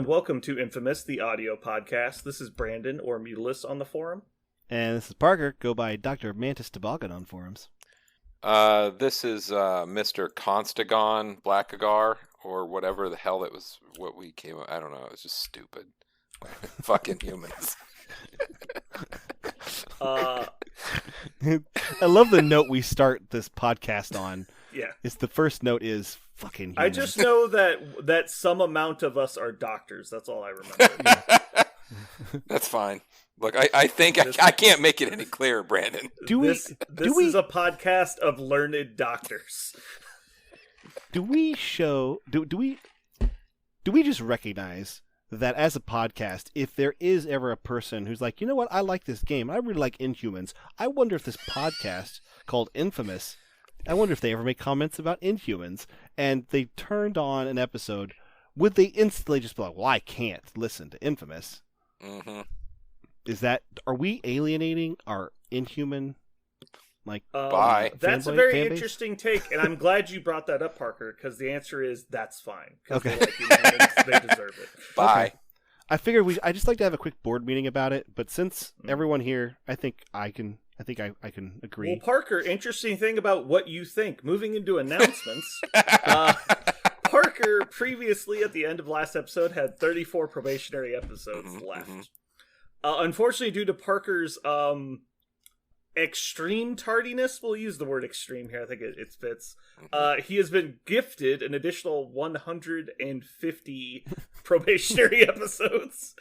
and welcome to Infamous, the audio podcast. This is Brandon, or Mutulus on the forum. And this is Parker. Go by Dr. Mantis Toboggan on forums. This is Mr. Constagon Blackagar, or whatever the hell it was, what we came up. I don't know, it was just stupid. Fucking humans. I love the note we start this podcast on. Yeah. It's the first note is fucking humans. I just know that some amount of us are doctors. That's all I remember. That's fine. Look, I think I can't make it any clearer, Brandon. This is a podcast of learned doctors. Do we just recognize that as a podcast, if there is ever a person who's like, you know what, I like this game, I really like Inhumans, I wonder if this podcast called Infamous, I wonder if they ever make comments about Inhumans, and they turned on an episode, would they instantly just be like, well, I can't listen to Infamous? Mm-hmm. Are we alienating our Inhuman, bye? That's a very interesting take, and I'm glad you brought that up, Parker, because the answer is that's fine. Okay. They deserve it. Bye. Okay. I figured I just like to have a quick board meeting about it, but since everyone here, I think I can agree. Well, Parker, interesting thing about what you think. Moving into announcements, Parker previously at the end of last episode had 34 probationary episodes left. Mm-hmm. Unfortunately, due to Parker's extreme tardiness, we'll use the word extreme here, I think it fits, he has been gifted an additional 150 probationary episodes.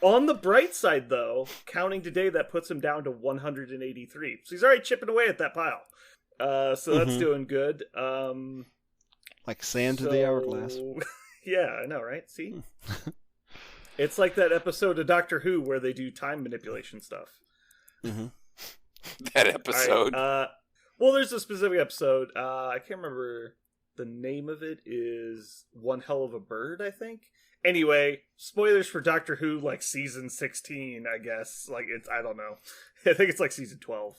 On the bright side, though, counting today, that puts him down to 183. So he's already chipping away at that pile. So that's doing good. Like sand to the hourglass. Yeah, I know, right? See? It's like that episode of Doctor Who where they do time manipulation stuff. Mm-hmm. That episode. Right, well, there's a specific episode. I can't remember the name of it. Is One Hell of a Bird, I think. Anyway, spoilers for Doctor Who, like season 16, I guess. Like I don't know. I think it's like season 12.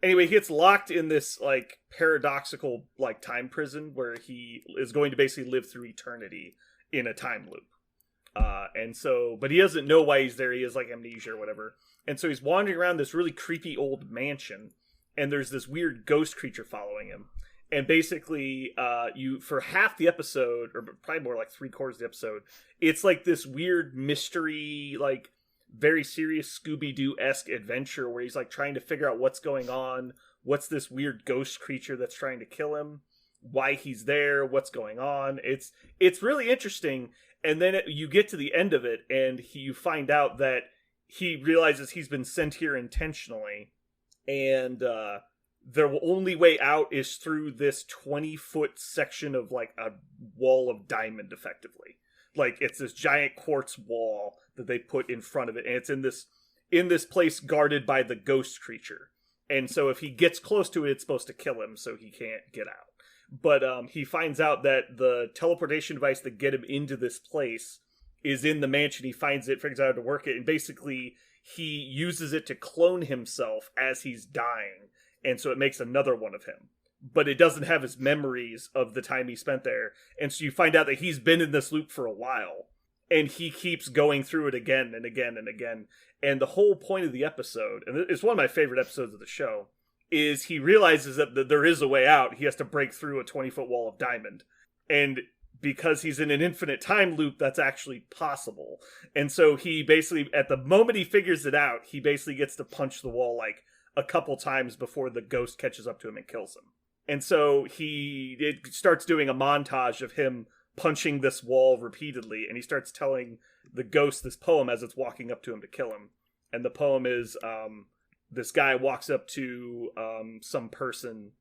Anyway, he gets locked in this like paradoxical like time prison where he is going to basically live through eternity in a time loop. But he doesn't know why he's there. He has like amnesia or whatever. And so he's wandering around this really creepy old mansion, and there's this weird ghost creature following him. And basically, for half the episode, or probably more like 3/4 of the episode, it's like this weird mystery, like very serious Scooby-Doo-esque adventure where he's like trying to figure out what's going on, what's this weird ghost creature that's trying to kill him, why he's there, what's going on. It's really interesting. And then you get to the end of it, and you find out that he realizes he's been sent here intentionally, and the only way out is through this 20-foot section of like a wall of diamond, effectively. Like it's this giant quartz wall that they put in front of it, and it's in this place guarded by the ghost creature. And so if he gets close to it, it's supposed to kill him, so he can't get out. But he finds out that the teleportation device that get him into this place is in the mansion. He finds it, figures out how to work it, and basically he uses it to clone himself as he's dying. And so it makes another one of him. But it doesn't have his memories of the time he spent there. And so you find out that he's been in this loop for a while. And he keeps going through it again and again and again. And the whole point of the episode, and it's one of my favorite episodes of the show, is he realizes that there is a way out. He has to break through a 20-foot wall of diamond. And because he's in an infinite time loop, that's actually possible. And so he basically, at the moment he figures it out, he basically gets to punch the wall like a couple times before the ghost catches up to him and kills him. And so it starts doing a montage of him punching this wall repeatedly, and he starts telling the ghost this poem as it's walking up to him to kill him. And the poem is, this guy walks up to some person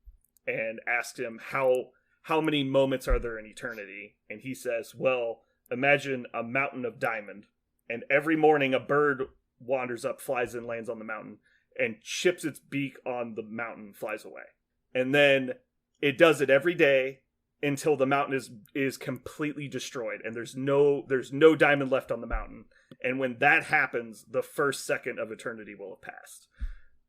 and asks him, how many moments are there in eternity? And he says, well, imagine a mountain of diamond, and every morning a bird wanders up, flies in, lands on the mountain, and chips its beak on the mountain, flies away. And then it does it every day until the mountain is completely destroyed, and there's no diamond left on the mountain. And when that happens, the first second of eternity will have passed.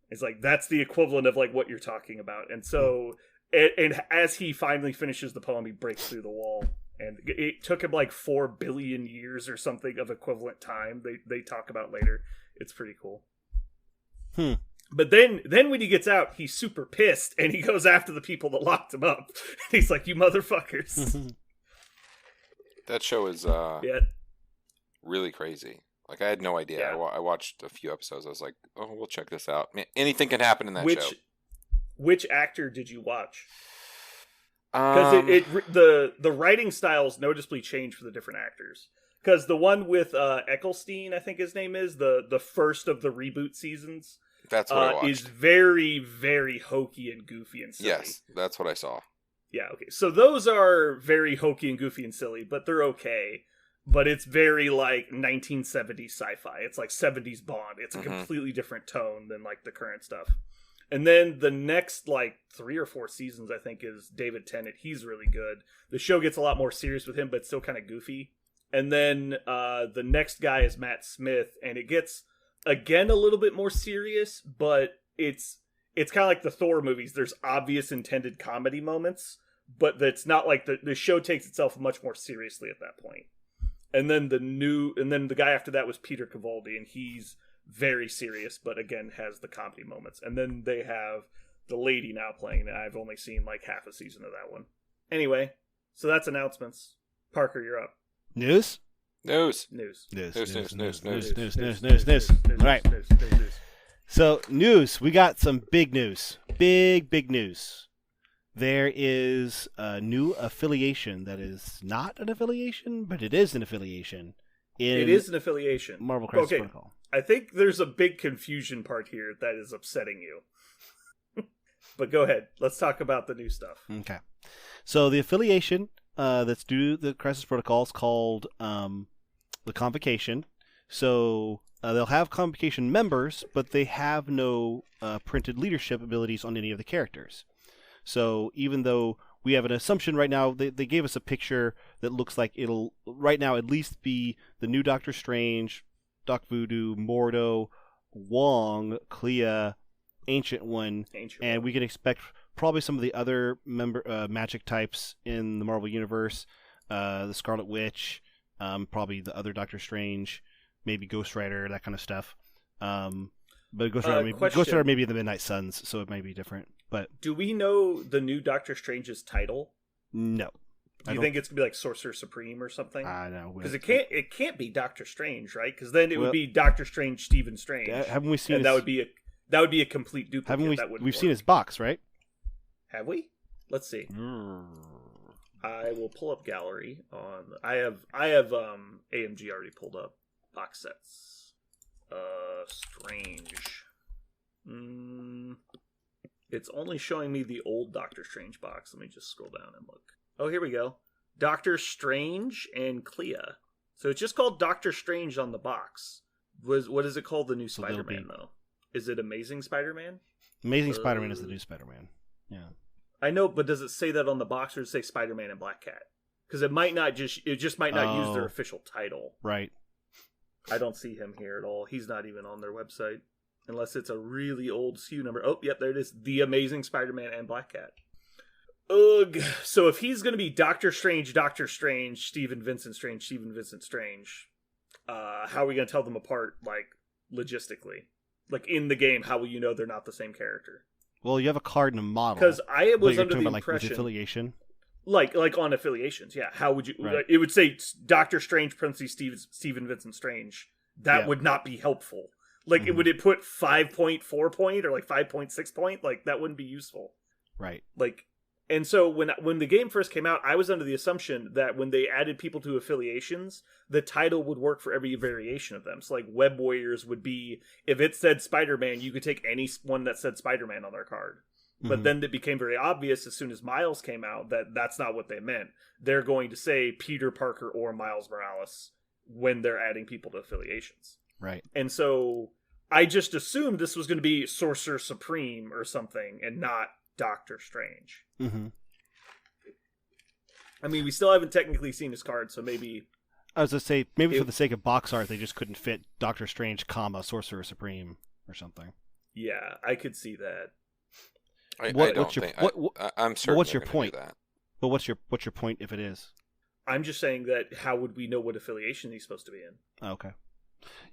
It's like, that's the equivalent of like what you're talking about. And so, and as he finally finishes the poem, he breaks through the wall and it took him like 4 billion years or something of equivalent time. They talk about later. It's pretty cool. But then when he gets out, he's super pissed, and he goes after the people that locked him up. He's like, "You motherfuckers!" That show is Yeah. really crazy. Like, I had no idea. Yeah. I watched a few episodes. I was like, "Oh, we'll check this out." Man, anything can happen in that show. Which actor did you watch? Because the writing styles noticeably change for the different actors. Because the one with Eccleston, I think his name is, the first of the reboot seasons, That's what I watched. is very, very hokey and goofy and silly. Yes, that's what I saw. Yeah, okay. So those are very hokey and goofy and silly, but they're okay. But it's very like 1970s sci-fi. It's like 70s Bond. It's a completely different tone than like the current stuff. And then the next like 3 or 4 seasons, I think, is David Tennant. He's really good. The show gets a lot more serious with him, but still kind of goofy. And then the next guy is Matt Smith, and it gets again a little bit more serious, but it's kind of like the Thor movies. There's obvious intended comedy moments, but that's not like the show takes itself much more seriously at that point. And then the guy after that was Peter Capaldi, and he's very serious, but again has the comedy moments. And then they have the lady now playing. I've only seen like half a season of that one. Anyway, so that's announcements. Parker, you're up. News. All right. So news. We got some big news. Big news. There is a new affiliation that is not an affiliation, but it is an affiliation. It is an affiliation. Marvel Crisis Protocol. I think there's a big confusion part here that is upsetting you. But go ahead. Let's talk about the new stuff. Okay. So the affiliation that's due to the Crisis Protocol is called the Convocation. So they'll have Convocation members, but they have no printed leadership abilities on any of the characters. So even though we have an assumption right now, they gave us a picture that looks like it'll right now at least be the new Doctor Strange, Doc Voodoo, Mordo, Wong, Clea, Ancient One, and we can expect probably some of the other magic types in the Marvel Universe, the Scarlet Witch, probably the other Doctor Strange, maybe Ghost Rider, that kind of stuff. But Ghost Rider maybe the Midnight Suns, so it might be different. But do we know the new Doctor Strange's title? No. Do you think it's gonna be like Sorcerer Supreme or something? I know, because it can't be Doctor Strange, right? Because then it would be Doctor Strange, Stephen Strange. Haven't we seen? And that would be a complete duplicate. Haven't we've seen his box, right? Have we? Let's see. I will pull up gallery on. I have AMG already pulled up box sets. Strange. It's only showing me the old Doctor Strange box. Let me just scroll down and look. Oh, here we go. Doctor Strange and Clea. So it's just called Doctor Strange on the box. What is it called? The new Spider-Man, though. Is it Amazing Spider-Man? Amazing Spider-Man is the new Spider-Man. Yeah. I know, but does it say that on the box, or does it say Spider-Man and Black Cat? Because it just might not use their official title. Right. I don't see him here at all. He's not even on their website. Unless it's a really old SKU number. Oh, yep, there it is. The Amazing Spider-Man and Black Cat. Ugh. So if he's going to be Doctor Strange, Stephen Vincent Strange, how are we going to tell them apart, like, logistically? Like, in the game, how will you know they're not the same character? Well, you have a card and a model. Because I was under the impression... Like, affiliation? Like on affiliations, yeah. How would you... Right. It would say Doctor Strange, Stephen Vincent Strange. That would not be helpful. Like, would it put 5.4 point or like 5.6 point? Like, that wouldn't be useful. Right. Like, and so when the game first came out, I was under the assumption that when they added people to affiliations, the title would work for every variation of them. So, like, Web Warriors would be, if it said Spider-Man, you could take any one that said Spider-Man on their card. But then it became very obvious as soon as Miles came out that that's not what they meant. They're going to say Peter Parker or Miles Morales when they're adding people to affiliations. Right. And so I just assumed this was going to be Sorcerer Supreme or something and not Doctor Strange. Mm-hmm. I mean, we still haven't technically seen his card, so maybe... I was going to say, maybe for the sake of box art, they just couldn't fit Doctor Strange, Sorcerer Supreme or something. Yeah, I could see that. I'm certain. What's your Do point? that. But what's your point if it is? I'm just saying that how would we know what affiliation he's supposed to be in? Okay.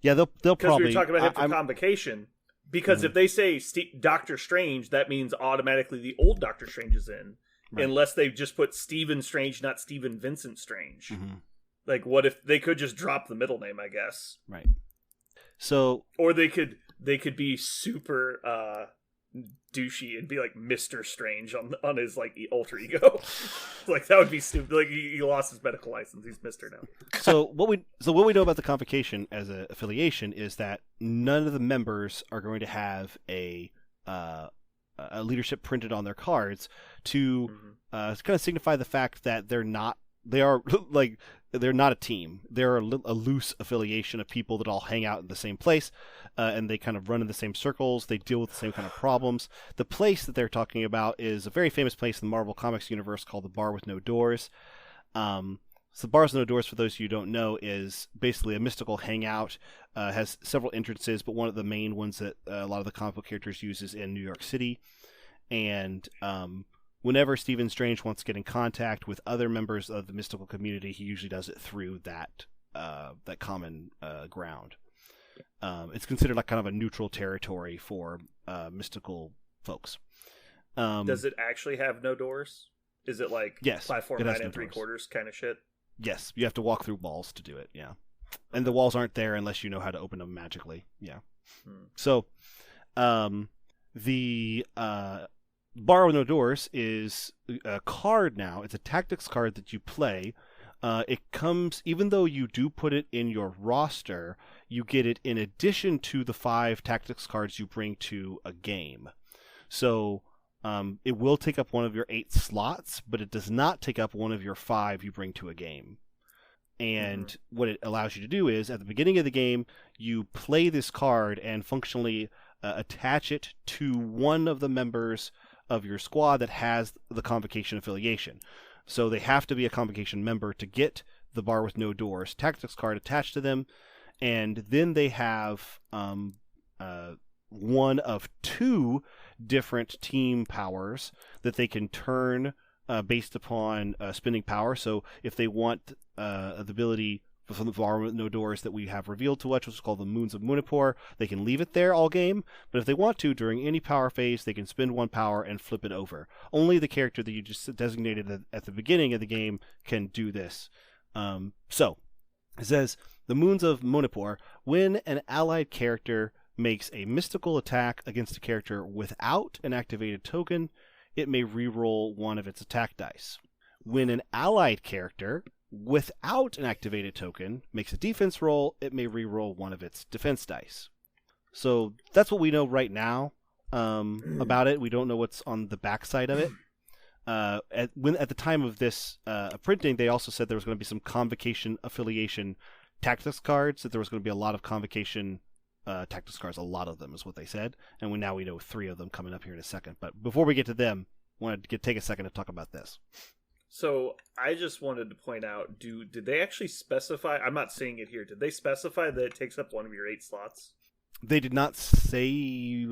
Yeah, they'll Because probably... we were talking about him for convocation. Because if they say Doctor Strange, that means automatically the old Doctor Strange is in. Right. Unless they just put Stephen Strange, not Stephen Vincent Strange. Mm-hmm. Like, what if they could just drop the middle name, I guess. Right. So... Or they could be super douchey and be like Mr. Strange on his like alter ego. Like, that would be stupid. Like, he lost his medical license. He's Mr. now. So what we know about the convocation as an affiliation is that none of the members are going to have a leadership printed on their cards to kind of signify the fact that they're not a team. They're a loose affiliation of people that all hang out in the same place, and they kind of run in the same circles. They deal with the same kind of problems. The place that they're talking about is a very famous place in the Marvel Comics universe called the Bar with No Doors. So the Bar with No Doors, for those of you who don't know, is basically a mystical hangout. Has several entrances, but one of the main ones that a lot of the comic book characters use is in New York City. And whenever Stephen Strange wants to get in contact with other members of the mystical community, he usually does it through that common ground. It's considered like kind of a neutral territory for mystical folks. Does it actually have no doors? Is it like platform 9 3/4 kind of shit? Yes, you have to walk through walls to do it, yeah. And the walls aren't there unless you know how to open them magically, yeah. So, the Bar with No Doors is a card now. It's a tactics card that you play. It comes, even though you do put it in your roster, you get it in addition to the 5 tactics cards you bring to a game. So it will take up one of your 8 slots, but it does not take up one of your 5 you bring to a game. And what it allows you to do is, at the beginning of the game, you play this card and functionally attach it to one of the members of your squad that has the convocation affiliation. So they have to be a convocation member to get the Bar with No Doors tactics card attached to them, and then they have one of 2 different team powers that they can turn based upon spending power. So if they want the ability from the Bar with No Doors that we have revealed to us, which is called the Moons of Munipur, they can leave it there all game, but if they want to, during any power phase, they can spend 1 power and flip it over. Only the character that you just designated at the beginning of the game can do this. So, it says, the Moons of Munipur, when an allied character makes a mystical attack against a character without an activated token, it may reroll one of its attack dice. When an allied character without an activated token makes a defense roll, it may reroll one of its defense dice. So that's what we know right now about it. We don't know what's on the backside of it. At the time of this printing, they also said there was going to be some convocation affiliation tactics cards, that there was going to be a lot of convocation tactics cards. A lot of them is what they said. And now we know 3 of them coming up here in a second. But before we get to them, I wanted to take a second to talk about this. So I just wanted to point out, did they actually specify, I'm not seeing it here, did they specify that it takes up one of your 8 slots? They did not say...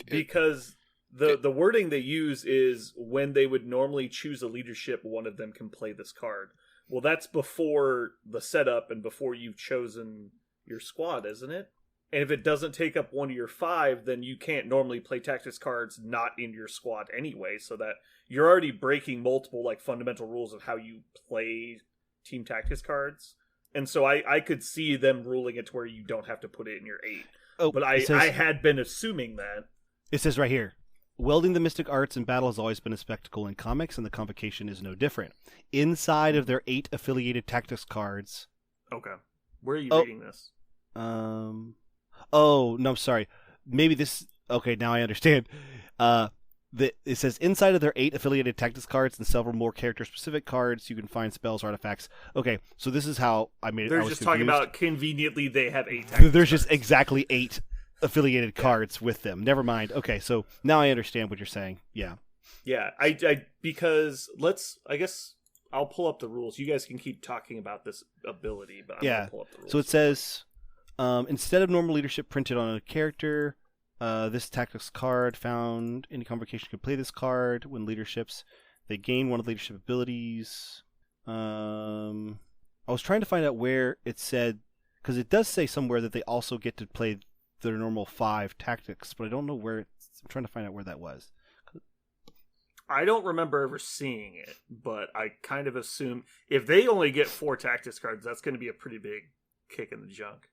Because the wording they use is when they would normally choose a leadership, one of them can play this card. Well, that's before the setup and before you've chosen your squad, isn't it? And if it doesn't take up one of your 5, then you can't normally play tactics cards not in your squad anyway, so that you're already breaking multiple like fundamental rules of how you play team tactics cards. And so I could see them ruling it to where you don't have to put it in your 8. Oh, but I had been assuming that. It says right here, wielding the mystic arts in battle has always been a spectacle in comics, and the convocation is no different. Inside of their 8 affiliated tactics cards... Okay. Where are you reading this? Oh, no, I'm sorry. Maybe this... Okay, now I understand. It says inside of their 8 affiliated tactics cards and several more character-specific cards, you can find spells or artifacts. Okay, so this is how I made it. They're just confused. Talking about conveniently they have 8 tactics There's cards. Just exactly 8 affiliated cards with them. Never mind. Okay, so now I understand what you're saying. Yeah. Yeah, because I guess I'll pull up the rules. You guys can keep talking about this ability, but I'm going to pull up the rules. So it says, instead of normal leadership printed on a character, this tactics card found any convocation can play this card when leaderships. They gain one of the leadership abilities. I was trying to find out where it said, because it does say somewhere that they also get to play their normal 5 tactics, but I don't know where. I'm trying to find out where that was. I don't remember ever seeing it, but I kind of assume if they only get 4 tactics cards, that's going to be a pretty big kick in the junk.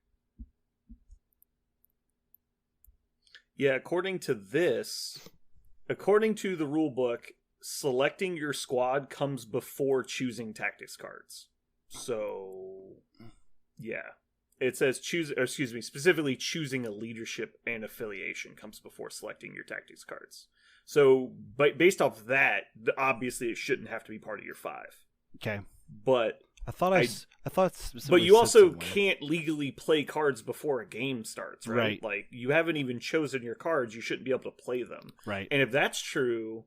Yeah, according to the rule book, selecting your squad comes before choosing tactics cards. So, yeah. It says specifically choosing a leadership and affiliation comes before selecting your tactics cards. So, based off that, obviously it shouldn't have to be part of your 5. Okay. But I thought but you also can't legally play cards before a game starts, right? Like, you haven't even chosen your cards, you shouldn't be able to play them. Right. And if that's true,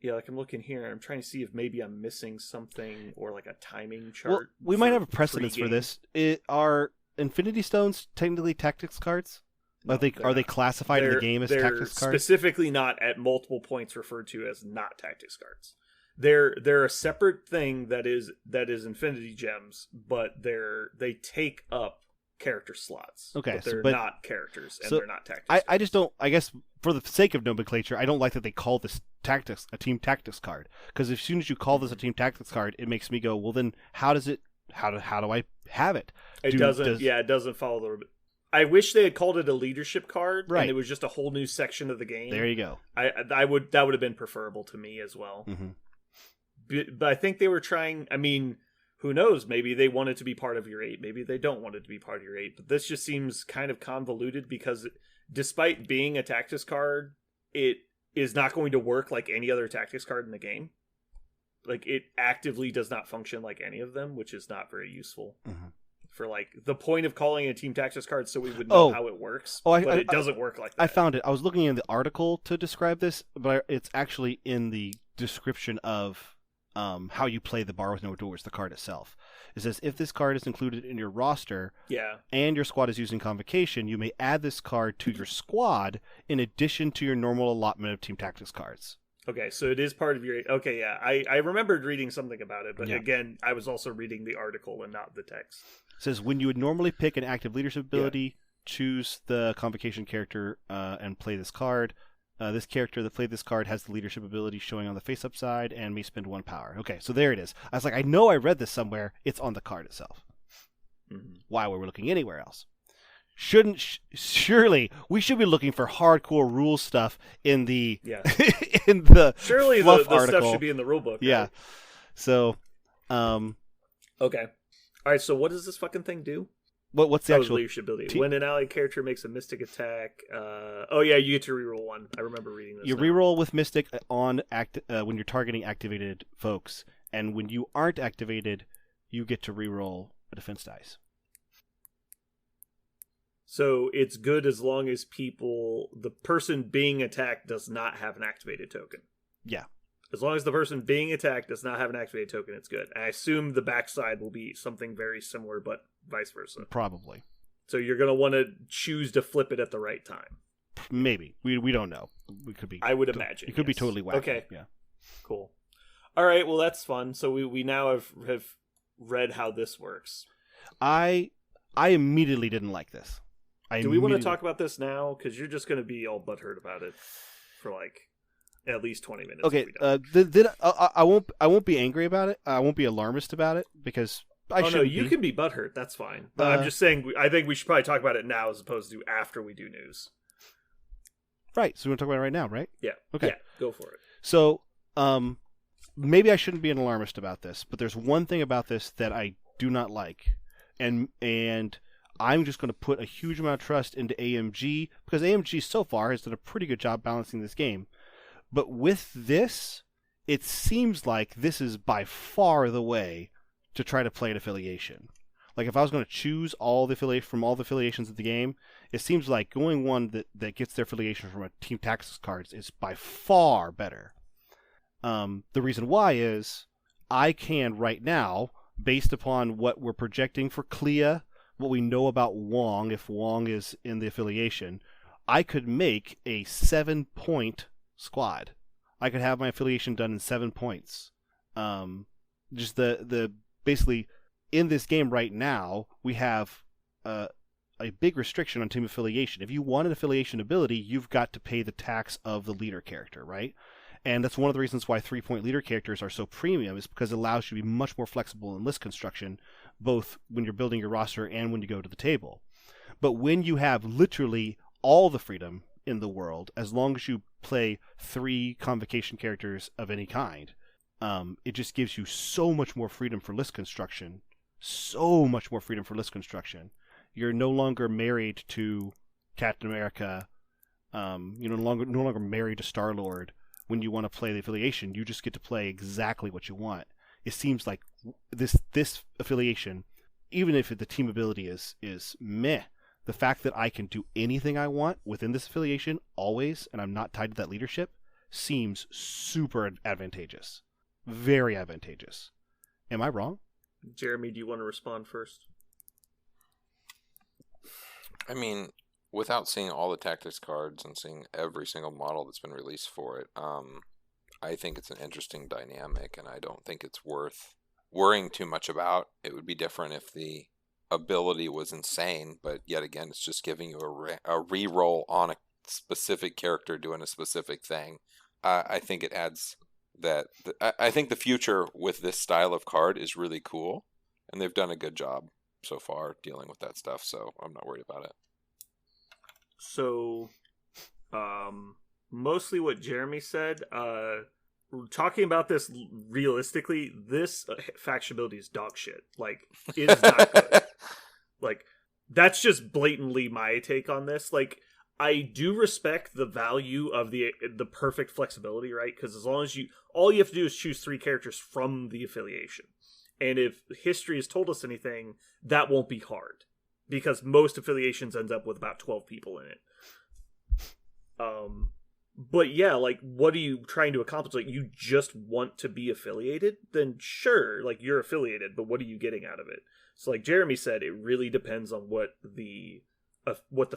yeah, like I'm looking here, I'm trying to see if maybe I'm missing something or like a timing chart. Well, we might have a precedence for this. Are Infinity Stones technically tactics cards? No, are they classified in the game as tactics cards? They're specifically not at multiple points referred to as not tactics cards. They're a separate thing that is Infinity Gems, but they take up character slots. Okay, but they're not characters and they're not tactics. I just don't. I guess for the sake of nomenclature, I don't like that they call this a team tactics card, because as soon as you call this a team tactics card, it makes me go, well, then how do I have it? It doesn't follow the. I wish they had called it a leadership card, right, and it was just a whole new section of the game. There you go. That would have been preferable to me as well. Mm-hmm. But I think they were trying. I mean, who knows? Maybe they want it to be part of your 8. Maybe they don't want it to be part of your 8. But this just seems kind of convoluted because, despite being a tactics card, it is not going to work like any other tactics card in the game. Like, it actively does not function like any of them, which is not very useful. Mm-hmm. For like the point of calling a team tactics card so we would know how it works. But it doesn't work like that. I found it. I was looking in the article to describe this, but it's actually in the description of how you play the Bar with No Doors, the card itself. It says, if this card is included in your roster and your squad is using Convocation, you may add this card to your squad in addition to your normal allotment of team tactics cards. Okay, so it is part of your... Okay, yeah. I remembered reading something about it, but again, I was also reading the article and not the text. It says, when you would normally pick an active leadership ability, choose the Convocation character and play this card. This character that played this card has the leadership ability showing on the face-up side and may spend 1 power. Okay, so there it is. I was like, I know I read this somewhere. It's on the card itself. Mm-hmm. Why were we looking anywhere else? Surely we should be looking for hardcore rule stuff in the in the surely fluff the article. Stuff should be in the rule book. Right? Yeah. So, okay. All right. So what does this fucking thing do? What's the actual leadership ability? When an allied character makes a Mystic attack, you get to reroll 1. I remember reading this. You reroll with Mystic on when you're targeting activated folks, and when you aren't activated, you get to reroll a defense dice. So it's good as long as the person being attacked does not have an activated token. Yeah. As long as the person being attacked does not have an activated token, it's good. And I assume the backside will be something very similar, but vice versa. Probably. So you're going to want to choose to flip it at the right time. Maybe. We don't know. We could be. I would imagine. It could be totally wacky. Okay. Yeah. Cool. All right. Well, that's fun. So we now have read how this works. I immediately didn't like this. Do we want to talk about this now? Because you're just going to be all butthurt about it for like at least 20 minutes. Okay. I won't be angry about it. I won't be alarmist about it because you can be butthurt. That's fine. But I'm just saying. I think we should probably talk about it now as opposed to after we do news. Right. So we're going to talk about it right now, right? Yeah. Okay. Yeah, go for it. So, maybe I shouldn't be an alarmist about this, but there's one thing about this that I do not like, and I'm just going to put a huge amount of trust into AMG because AMG so far has done a pretty good job balancing this game. But with this, it seems like this is by far the way to try to play an affiliation. Like if I was going to choose all the affiliations of the game, it seems like going one that gets their affiliation from a team tactics cards is by far better. The reason why is I can right now, based upon what we're projecting for Clea, what we know about Wong, if Wong is in the affiliation, I could make a 7-point squad. I could have my affiliation done in 7 points. just the basically in this game right now we have a big restriction on team affiliation. If you want an affiliation ability, you've got to pay the tax of the leader character, right? And that's one of the reasons why 3-point leader characters are so premium, is because it allows you to be much more flexible in list construction, both when you're building your roster and when you go to the table. But when you have literally all the freedom in the world, as long as you play 3 convocation characters of any kind, it just gives you so much more freedom for list construction. So much more freedom for list construction. You're no longer married to Captain America. You're no longer married to Star-Lord. When you want to play the affiliation, you just get to play exactly what you want. It seems like this affiliation, even if the team ability is meh, the fact that I can do anything I want within this affiliation always, and I'm not tied to that leadership, seems super advantageous. Very advantageous. Am I wrong? Jeremy, do you want to respond first? I mean, without seeing all the tactics cards and seeing every single model that's been released for it, I think it's an interesting dynamic, and I don't think it's worth worrying too much about. It would be different if the ability was insane, but yet again, it's just giving you a re-roll on a specific character doing a specific thing. I think it adds that. I think the future with this style of card is really cool, and they've done a good job so far dealing with that stuff, so I'm not worried about it. So, mostly what Jeremy said, talking about this realistically, this faction ability is dog shit. Like, it is not good. Like, that's just blatantly my take on this. Like, I do respect the value of the perfect flexibility, right? Because as long as all you have to do is choose 3 characters from the affiliation. And if history has told us anything, that won't be hard. Because most affiliations ends up with about 12 people in it. But yeah, like, what are you trying to accomplish? Like, you just want to be affiliated? Then sure, like, you're affiliated, but what are you getting out of it? So like Jeremy said, it really depends on what the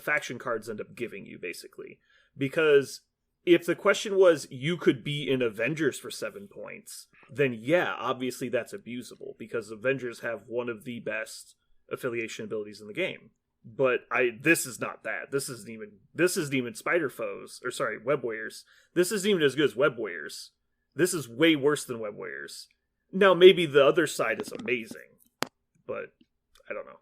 faction cards end up giving you, basically. Because if the question was, you could be in Avengers for 7 points, then yeah, obviously that's abusable, because Avengers have one of the best affiliation abilities in the game. But this is not that. This isn't even Spider Foes, or sorry, Web Warriors. This isn't even as good as Web Warriors. This is way worse than Web Warriors. Now maybe the other side is amazing, but I don't know.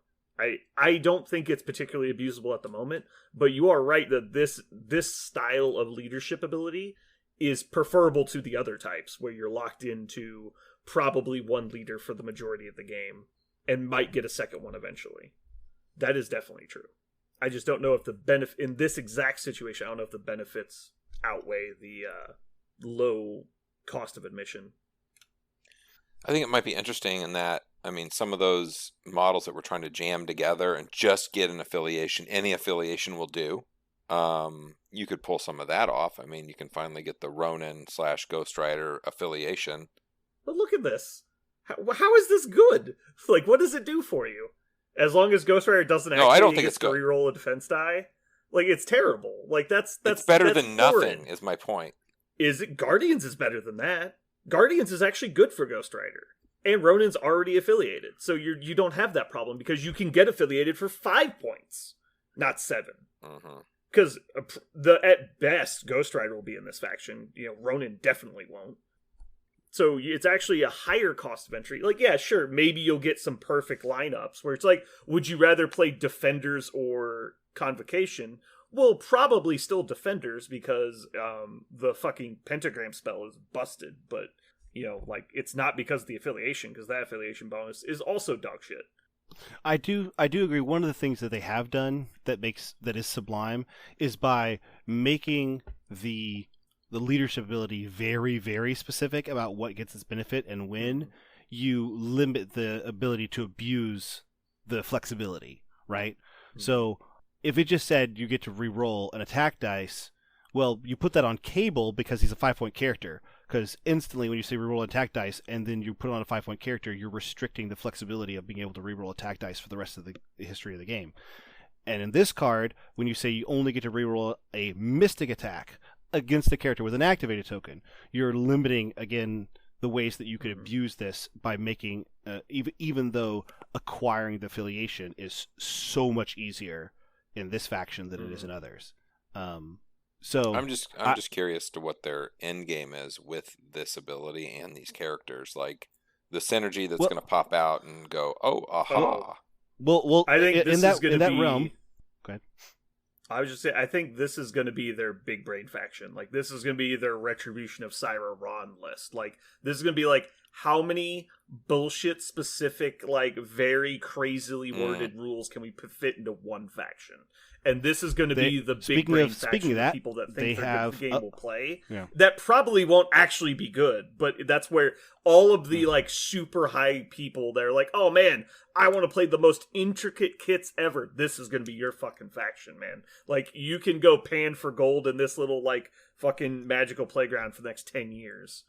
I don't think it's particularly abusable at the moment, but you are right that this style of leadership ability is preferable to the other types, where you're locked into probably one leader for the majority of the game, and might get a second one eventually. That is definitely true. I just don't know if the benefit in this exact situation, I don't know if the benefits outweigh the low cost of admission. I think it might be interesting in that, I mean, some of those models that we're trying to jam together and just get an affiliation, any affiliation will do. You could pull some of that off. I mean, you can finally get the Ronin/Ghost Rider affiliation. But look at this. How is this good? Like, what does it do for you? As long as Ghost Rider doesn't actually I don't think it's good. Reroll a defense die, like, it's terrible. Like, that's better that's than foreign. nothing. Is my point. Is it? Guardians is better than that. Guardians is actually good for Ghost Rider, and Ronin's already affiliated, so you don't have that problem because you can get affiliated for 5 points, not 7. Because at best Ghost Rider will be in this faction. Ronin definitely won't. So it's actually a higher cost of entry. Like, yeah, sure, maybe you'll get some perfect lineups where it's like, would you rather play Defenders or Convocation? Well, probably still Defenders, because the fucking Pentagram spell is busted. But, like, it's not because of the affiliation, because that affiliation bonus is also dog shit. I do agree. One of the things that they have done that is sublime is by making the leadership ability very, very specific about what gets its benefit and when, you limit the ability to abuse the flexibility, right? So if it just said you get to re-roll an attack dice, well, you put that on Cable because he's a 5-point character, because instantly when you say re-roll attack dice and then you put on a 5-point character, you're restricting the flexibility of being able to re-roll attack dice for the rest of the history of the game. And in this card, when you say you only get to re-roll a mystic attack against the character with an activated token, you're limiting, again, the ways that you could abuse this by making even though acquiring the affiliation is so much easier in this faction than it is in others. So I'm just curious to what their end game is with this ability and these characters, like the synergy that's going to pop out and go, oh, aha. Well, I think this is going to be realm. Go ahead. I was just saying, I think this is going to be their big brain faction. Like, this is going to be their Retribution of Syra Ron list. Like, this is going to be like, how many bullshit specific, like, very crazily worded rules can we fit into one faction? And this is going to be the big brain faction of people that think the game will play. Yeah. That probably won't actually be good, but that's where all of the like super high people, they're like, oh man, I want to play the most intricate kits ever. This is going to be your fucking faction, man. Like, you can go pan for gold in this little like fucking magical playground for the next 10 years.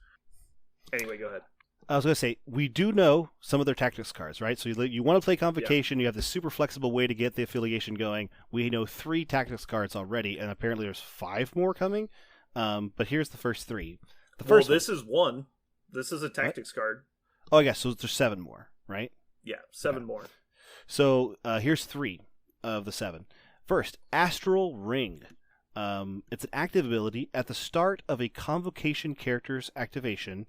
Anyway, go ahead. I was going to say, we do know some of their tactics cards, right? So you want to play Convocation, you have this super flexible way to get the affiliation going. We know 3 tactics cards already, and apparently there's 5 more coming. But here's the first 3. This is one. This is a tactics card. Oh, yeah, so there's 7 more, right? Yeah, 7 more. So here's 3 of the 7. First, Astral Ring. It's an active ability at the start of a Convocation character's activation.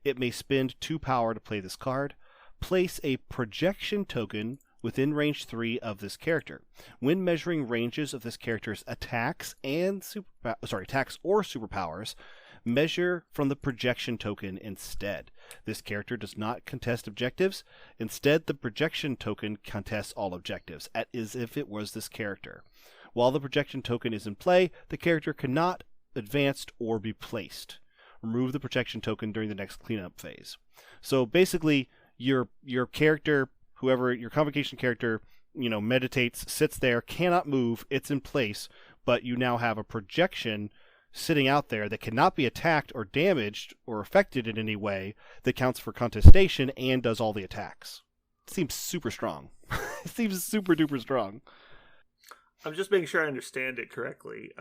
It may spend 2 power to play this card. Place a projection token within range 3 of this character. When measuring ranges of this character's attacks or superpowers, measure from the projection token instead. This character does not contest objectives. Instead, the projection token contests all objectives, as if it was this character. While the projection token is in play, the character cannot advance or be placed. Remove the protection token during the next cleanup phase. So basically, your character, whoever your Convocation character, meditates, sits there, cannot move, it's in place, but you now have a projection sitting out there that cannot be attacked or damaged or affected in any way that counts for contestation and does all the attacks. It seems super strong. It seems super duper strong. I'm just making sure I understand it correctly.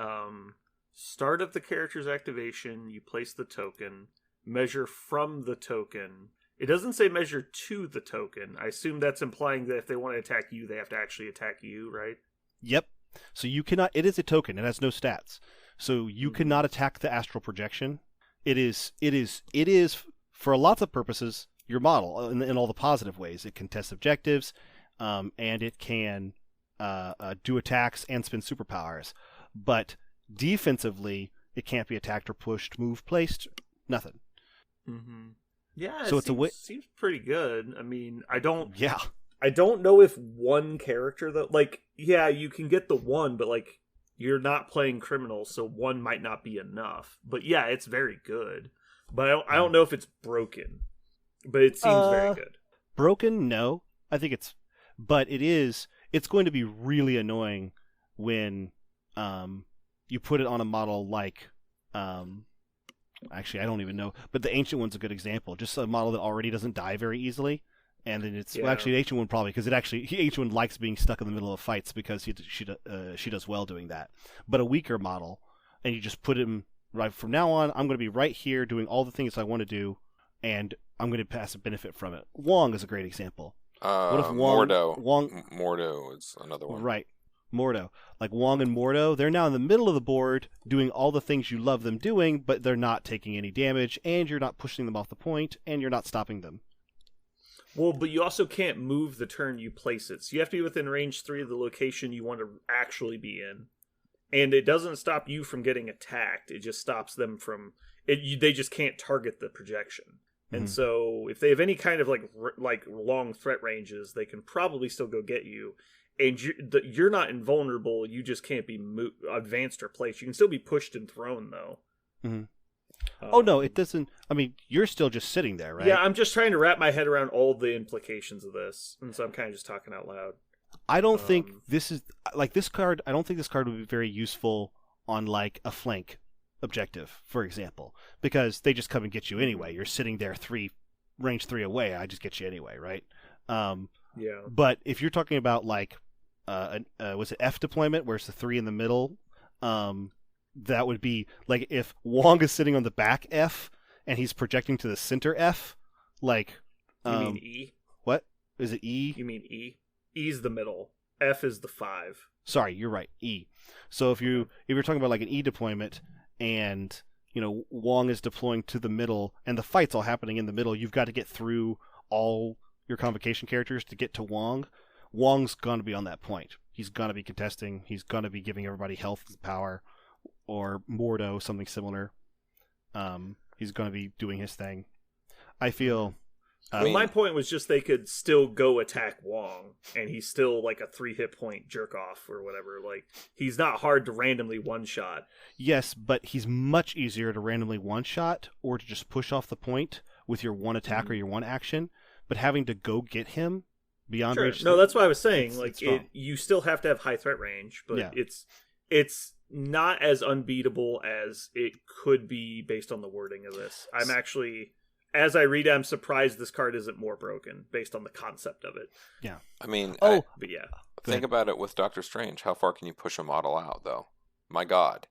Start of the character's activation, you place the token, measure from the token. It doesn't say measure to the token. I assume that's implying that if they want to attack you, they have to actually attack you, right? Yep. So you cannot, it is a token, it has no stats. So you cannot attack the astral projection. It is for lots of purposes, your model in all the positive ways. It can test objectives, and it can do attacks and spend superpowers. But defensively, it can't be attacked or pushed, moved, placed, nothing. Mm-hmm. Yeah, so seems pretty good. I mean, I don't know if one character you can get the one, but like you're not playing criminals, so one might not be enough. But yeah, it's very good. But I don't know if it's broken. But it seems very good. Broken? No, I think it's going to be really annoying when you put it on a model like, actually, I don't even know, but the Ancient One's a good example. Just a model that already doesn't die very easily, and then the Ancient One probably, because Ancient One likes being stuck in the middle of fights because she does well doing that. But a weaker model, and you just put him right from now on. I'm going to be right here doing all the things I want to do, and I'm going to pass a benefit from it. Wong is a great example. What if Mordo is another one, right? Mordo. Like Wong and Mordo, they're now in the middle of the board doing all the things you love them doing, but they're not taking any damage, and you're not pushing them off the point, and you're not stopping them. Well, but you also can't move the turn you place it. So you have to be within range 3 of the location you want to actually be in. And it doesn't stop you from getting attacked. It just stops them from... they just can't target the projection. And so if they have any kind of like long threat ranges, they can probably still go get you. And you're not invulnerable. You just can't be advanced or placed. You can still be pushed and thrown, though. Mm-hmm. Oh, no, it doesn't. I mean, you're still just sitting there, right? Yeah, I'm just trying to wrap my head around all the implications of this. And so I'm kind of just talking out loud. I don't think this is... Like, this card, I don't think this card would be very useful on, like, a flank objective, for example. Because they just come and get you anyway. You're sitting there range 3 away. I just get you anyway, right? Yeah. But if you're talking about like, was it F deployment where it's the 3 in the middle? That would be like if Wong is sitting on the back F and he's projecting to the center F, like You mean E? what is it E? You mean E? E's the middle. F is the 5. Sorry, you're right. E. So if you're talking about like an E deployment, and Wong is deploying to the middle, and the fight's all happening in the middle, you've got to get through all your convocation characters to get to Wong. Wong's going to be on that point. He's going to be contesting. He's going to be giving everybody health and power, or Mordo, something similar. He's going to be doing his thing. I feel. My point was just they could still go attack Wong, and he's still like a 3-hit point jerk off or whatever. Like, he's not hard to randomly one-shot. Yes, but he's much easier to randomly one-shot or to just push off the point with your one attack or your one action. But having to go get him beyond Sure. range. No, that's what I was saying. You still have to have high threat range, but it's not as unbeatable as it could be based on the wording of this. I'm actually, as I read it, I'm surprised this card isn't more broken based on the concept of it. Yeah. I mean, but yeah. Think about it with Doctor Strange. How far can you push a model out, though? My God.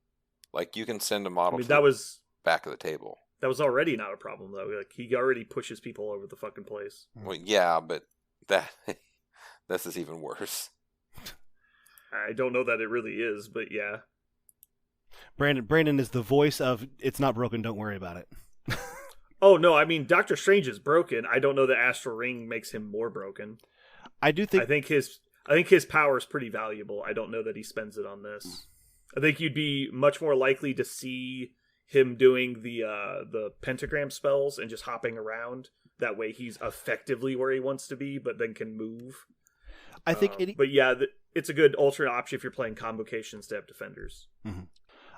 Like, you can send a model to the back of the table. That was already not a problem, though. Like, he already pushes people over the fucking place. Well, yeah, but this is even worse. I don't know that it really is, but yeah. Brandon is the voice of "It's not broken, don't worry about it." Oh no, I mean Doctor Strange is broken. I don't know that Astral Ring makes him more broken. I think his power is pretty valuable. I don't know that he spends it on this. I think you'd be much more likely to see him doing the pentagram spells and just hopping around. That way he's effectively where he wants to be, but then can move. I think but yeah, it's a good alternate option if you're playing convocations to have defenders. Mm-hmm.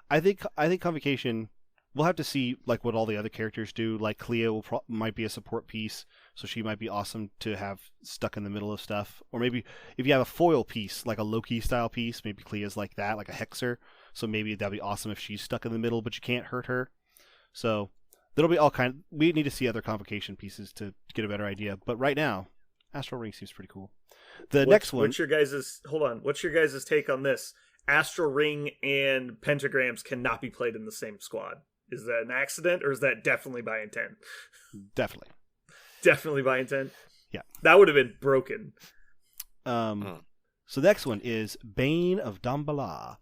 I think convocation. We'll have to see like what all the other characters do. Like Clea might be a support piece, so she might be awesome to have stuck in the middle of stuff. Or maybe if you have a foil piece, like a Loki style piece, maybe Clea's like that, like a Hexer. So maybe that'd be awesome if she's stuck in the middle, but you can't hurt her. So there'll be all kind. We need to see other convocation pieces to get a better idea. But right now, Astral Ring seems pretty cool. Next one. What's your guys' take on this? Astral Ring and pentagrams cannot be played in the same squad. Is that an accident, or is that definitely by intent? Definitely. Definitely by intent? Yeah. That would have been broken. So the next one is Bane of Damballa.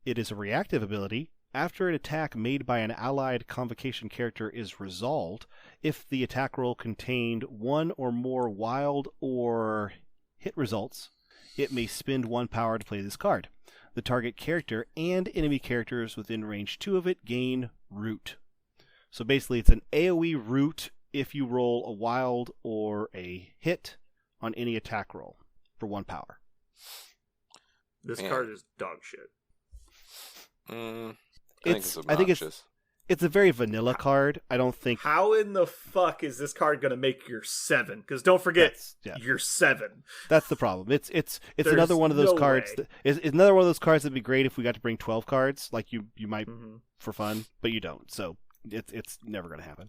It is a reactive ability. After an attack made by an allied convocation character is resolved, if the attack roll contained one or more wild or hit results, it may spend 1 power to play this card. The target character and enemy characters within range 2 of it gain root. So basically it's an AoE root if you roll a wild or a hit on any attack roll for 1 power. This card is dog shit. I think it's a very vanilla card. I don't think. How in the fuck is this card going to make your 7? Because don't forget, you're 7. That's the problem. It's another one of those cards. It's another one of those cards that'd be great if we got to bring 12 cards, like you might for fun, but you don't. So it's never going to happen.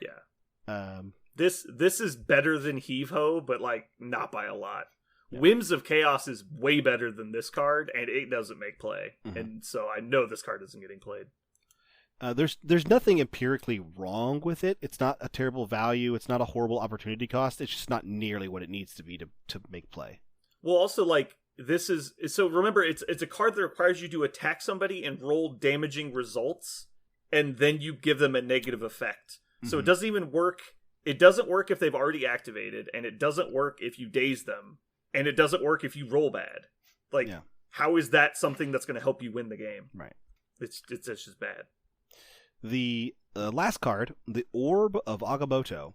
Yeah. This is better than Heave Ho, but like not by a lot. Yeah. Whims of Chaos is way better than this card, and it doesn't make play, and so I know this card isn't getting played. There's nothing empirically wrong with it. It's not a terrible value. It's not a horrible opportunity cost. It's just not nearly what it needs to be to make play. Well, also like remember it's a card that requires you to attack somebody and roll damaging results, and then you give them a negative effect. So it doesn't even work. It doesn't work if they've already activated, and it doesn't work if you daze them, and it doesn't work if you roll bad. How is that something that's going to help you win the game? Right. It's just bad. The last card, the Orb of Agamotto,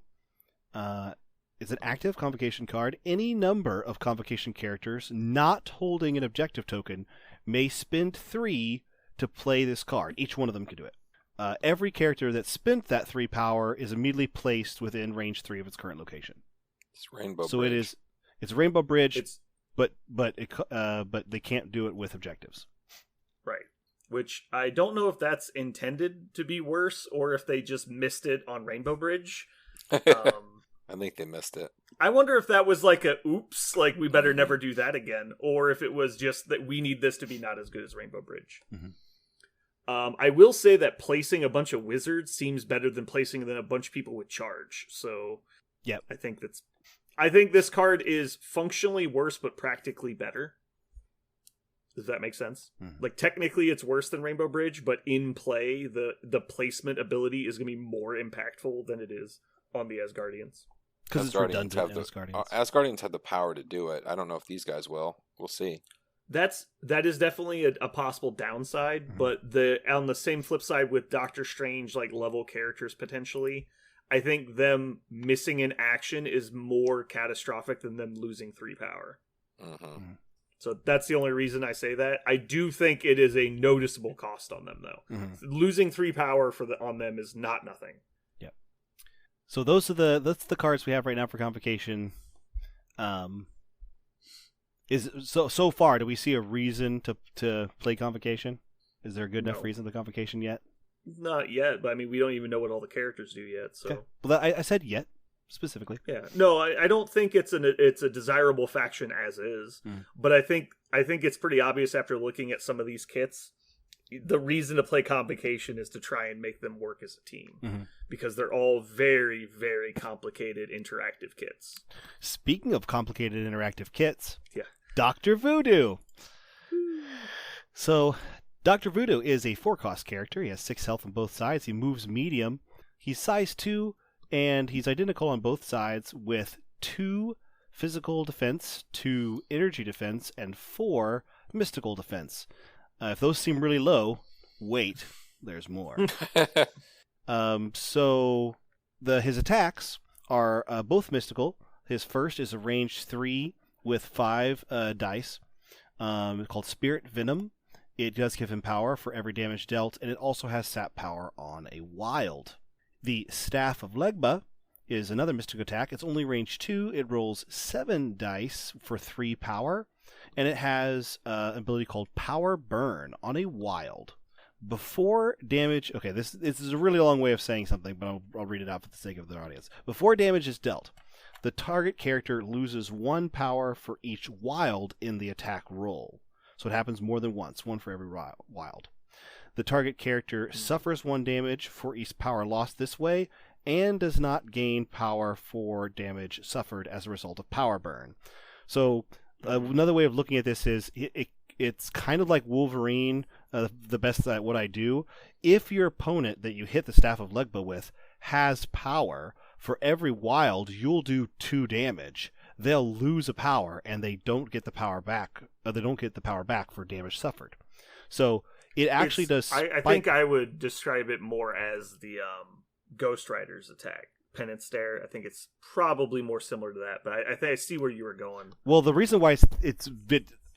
is an active convocation card. Any number of convocation characters not holding an objective token may spend 3 to play this card. Each one of them can do it. Every character that spent that 3 power is immediately placed within range 3 of its current location. It's Rainbow so Bridge. It's Rainbow Bridge, but they can't do it with objectives. Right. Which I don't know if that's intended to be worse or if they just missed it on Rainbow Bridge. I think they missed it. I wonder if that was like a oops, like we better never do that again, or if it was just that we need this to be not as good as Rainbow Bridge. I will say that placing a bunch of wizards seems better than placing a bunch of people with charge. So, Yep. I think this card is functionally worse, but practically better. Does that make sense? Mhm. Like, technically it's worse than Rainbow Bridge, but in play, the placement ability is going to be more impactful than it is on the Asgardians. Because it's redundant in Asgardians. Asgardians have the power to do it. I don't know if these guys will. We'll see. That is definitely a possible downside, Mhm. but on the same flip side with Doctor Strange, like, level characters potentially, I think them missing an action is more catastrophic than them losing 3 power. Mm-hmm. So that's the only reason I say that. I do think it is a noticeable cost on them, though. Mm-hmm. Losing 3 power on them is not nothing. So that's the cards we have right now for Convocation. So far, do we see a reason to play Convocation? Is there a good enough No. reason to Convocation yet? Not yet, but I mean, we don't even know what all the characters do yet. So Okay. Well, I said yet specifically. yeah, no, I don't think it's a desirable faction as is, but I think it's pretty obvious after looking at some of these kits. The reason to play Convocation is to try and make them work as a team, because they're all very, very complicated interactive kits. Speaking of complicated interactive kits, Yeah. Dr. Voodoo. So, Dr. Voodoo is a 4-cost character. He has 6 health on both sides. He moves medium. He's size 2, and he's identical on both sides with 2 physical defense, 2 energy defense, and 4 mystical defense. If those seem really low, wait, there's more. So his attacks are both mystical. His first is a range 3 with 5 dice, called Spirit Venom. It does give him power for every damage dealt, and it also has sap power on a wild. The Staff of Legba is another mystical attack. It's only range 2. It rolls 7 dice for 3 power, and it has an ability called Power Burn on a wild. Before damage... Okay, this is a really long way of saying something, but I'll read it out for the sake of the audience. Before damage is dealt, the target character loses 1 power for each wild in the attack roll. So it happens more than once, 1 for every wild. The target character suffers 1 damage for each power lost this way, and does not gain power for damage suffered as a result of Power Burn. So another way of looking at this is it's kind of like Wolverine, the best at what I do. If your opponent that you hit the Staff of Legba with has power, for every wild you'll do 2 damage. They'll lose a power, and they don't get the power back. They don't get the power back for damage suffered. So it actually does. I think I would describe it more as the Ghost Rider's attack, Penance Stare. I think it's probably more similar to that, but I think I see where you were going. Well, the reason why it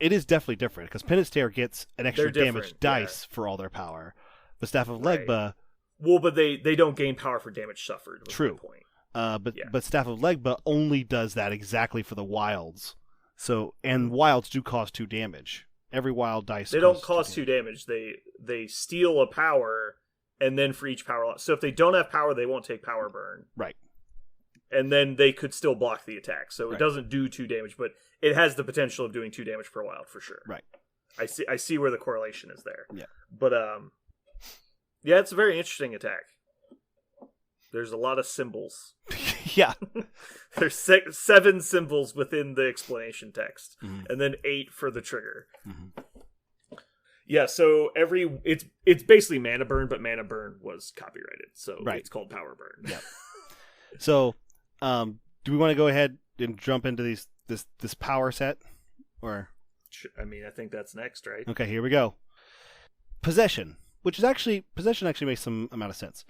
is definitely different, because Penance Stare gets an extra damage dice for all their power. The Staff of Legba. Well, but they don't gain power for damage suffered. True. Point. But Staff of Legba only does that exactly for the wilds. So, and wilds do cause 2 damage. Every wild dice. They don't cause 2 damage. They steal a power, and then for each power loss. So if they don't have power, they won't take Power Burn. Right. And then they could still block the attack. So Right. it doesn't do 2 damage, but it has the potential of doing 2 damage per wild for sure. Right. I see where the correlation is there. Yeah. But yeah, it's a very interesting attack. There's a lot of symbols. Yeah. There's 7 symbols within the explanation text, and then 8 for the trigger. Yeah, so it's basically Mana Burn, but Mana Burn was copyrighted, so it's called Power Burn. Yeah. So, do we want to go ahead and jump into this power set, or? I mean, I think that's next, right? Okay, here we go. Possession actually makes some amount of sense.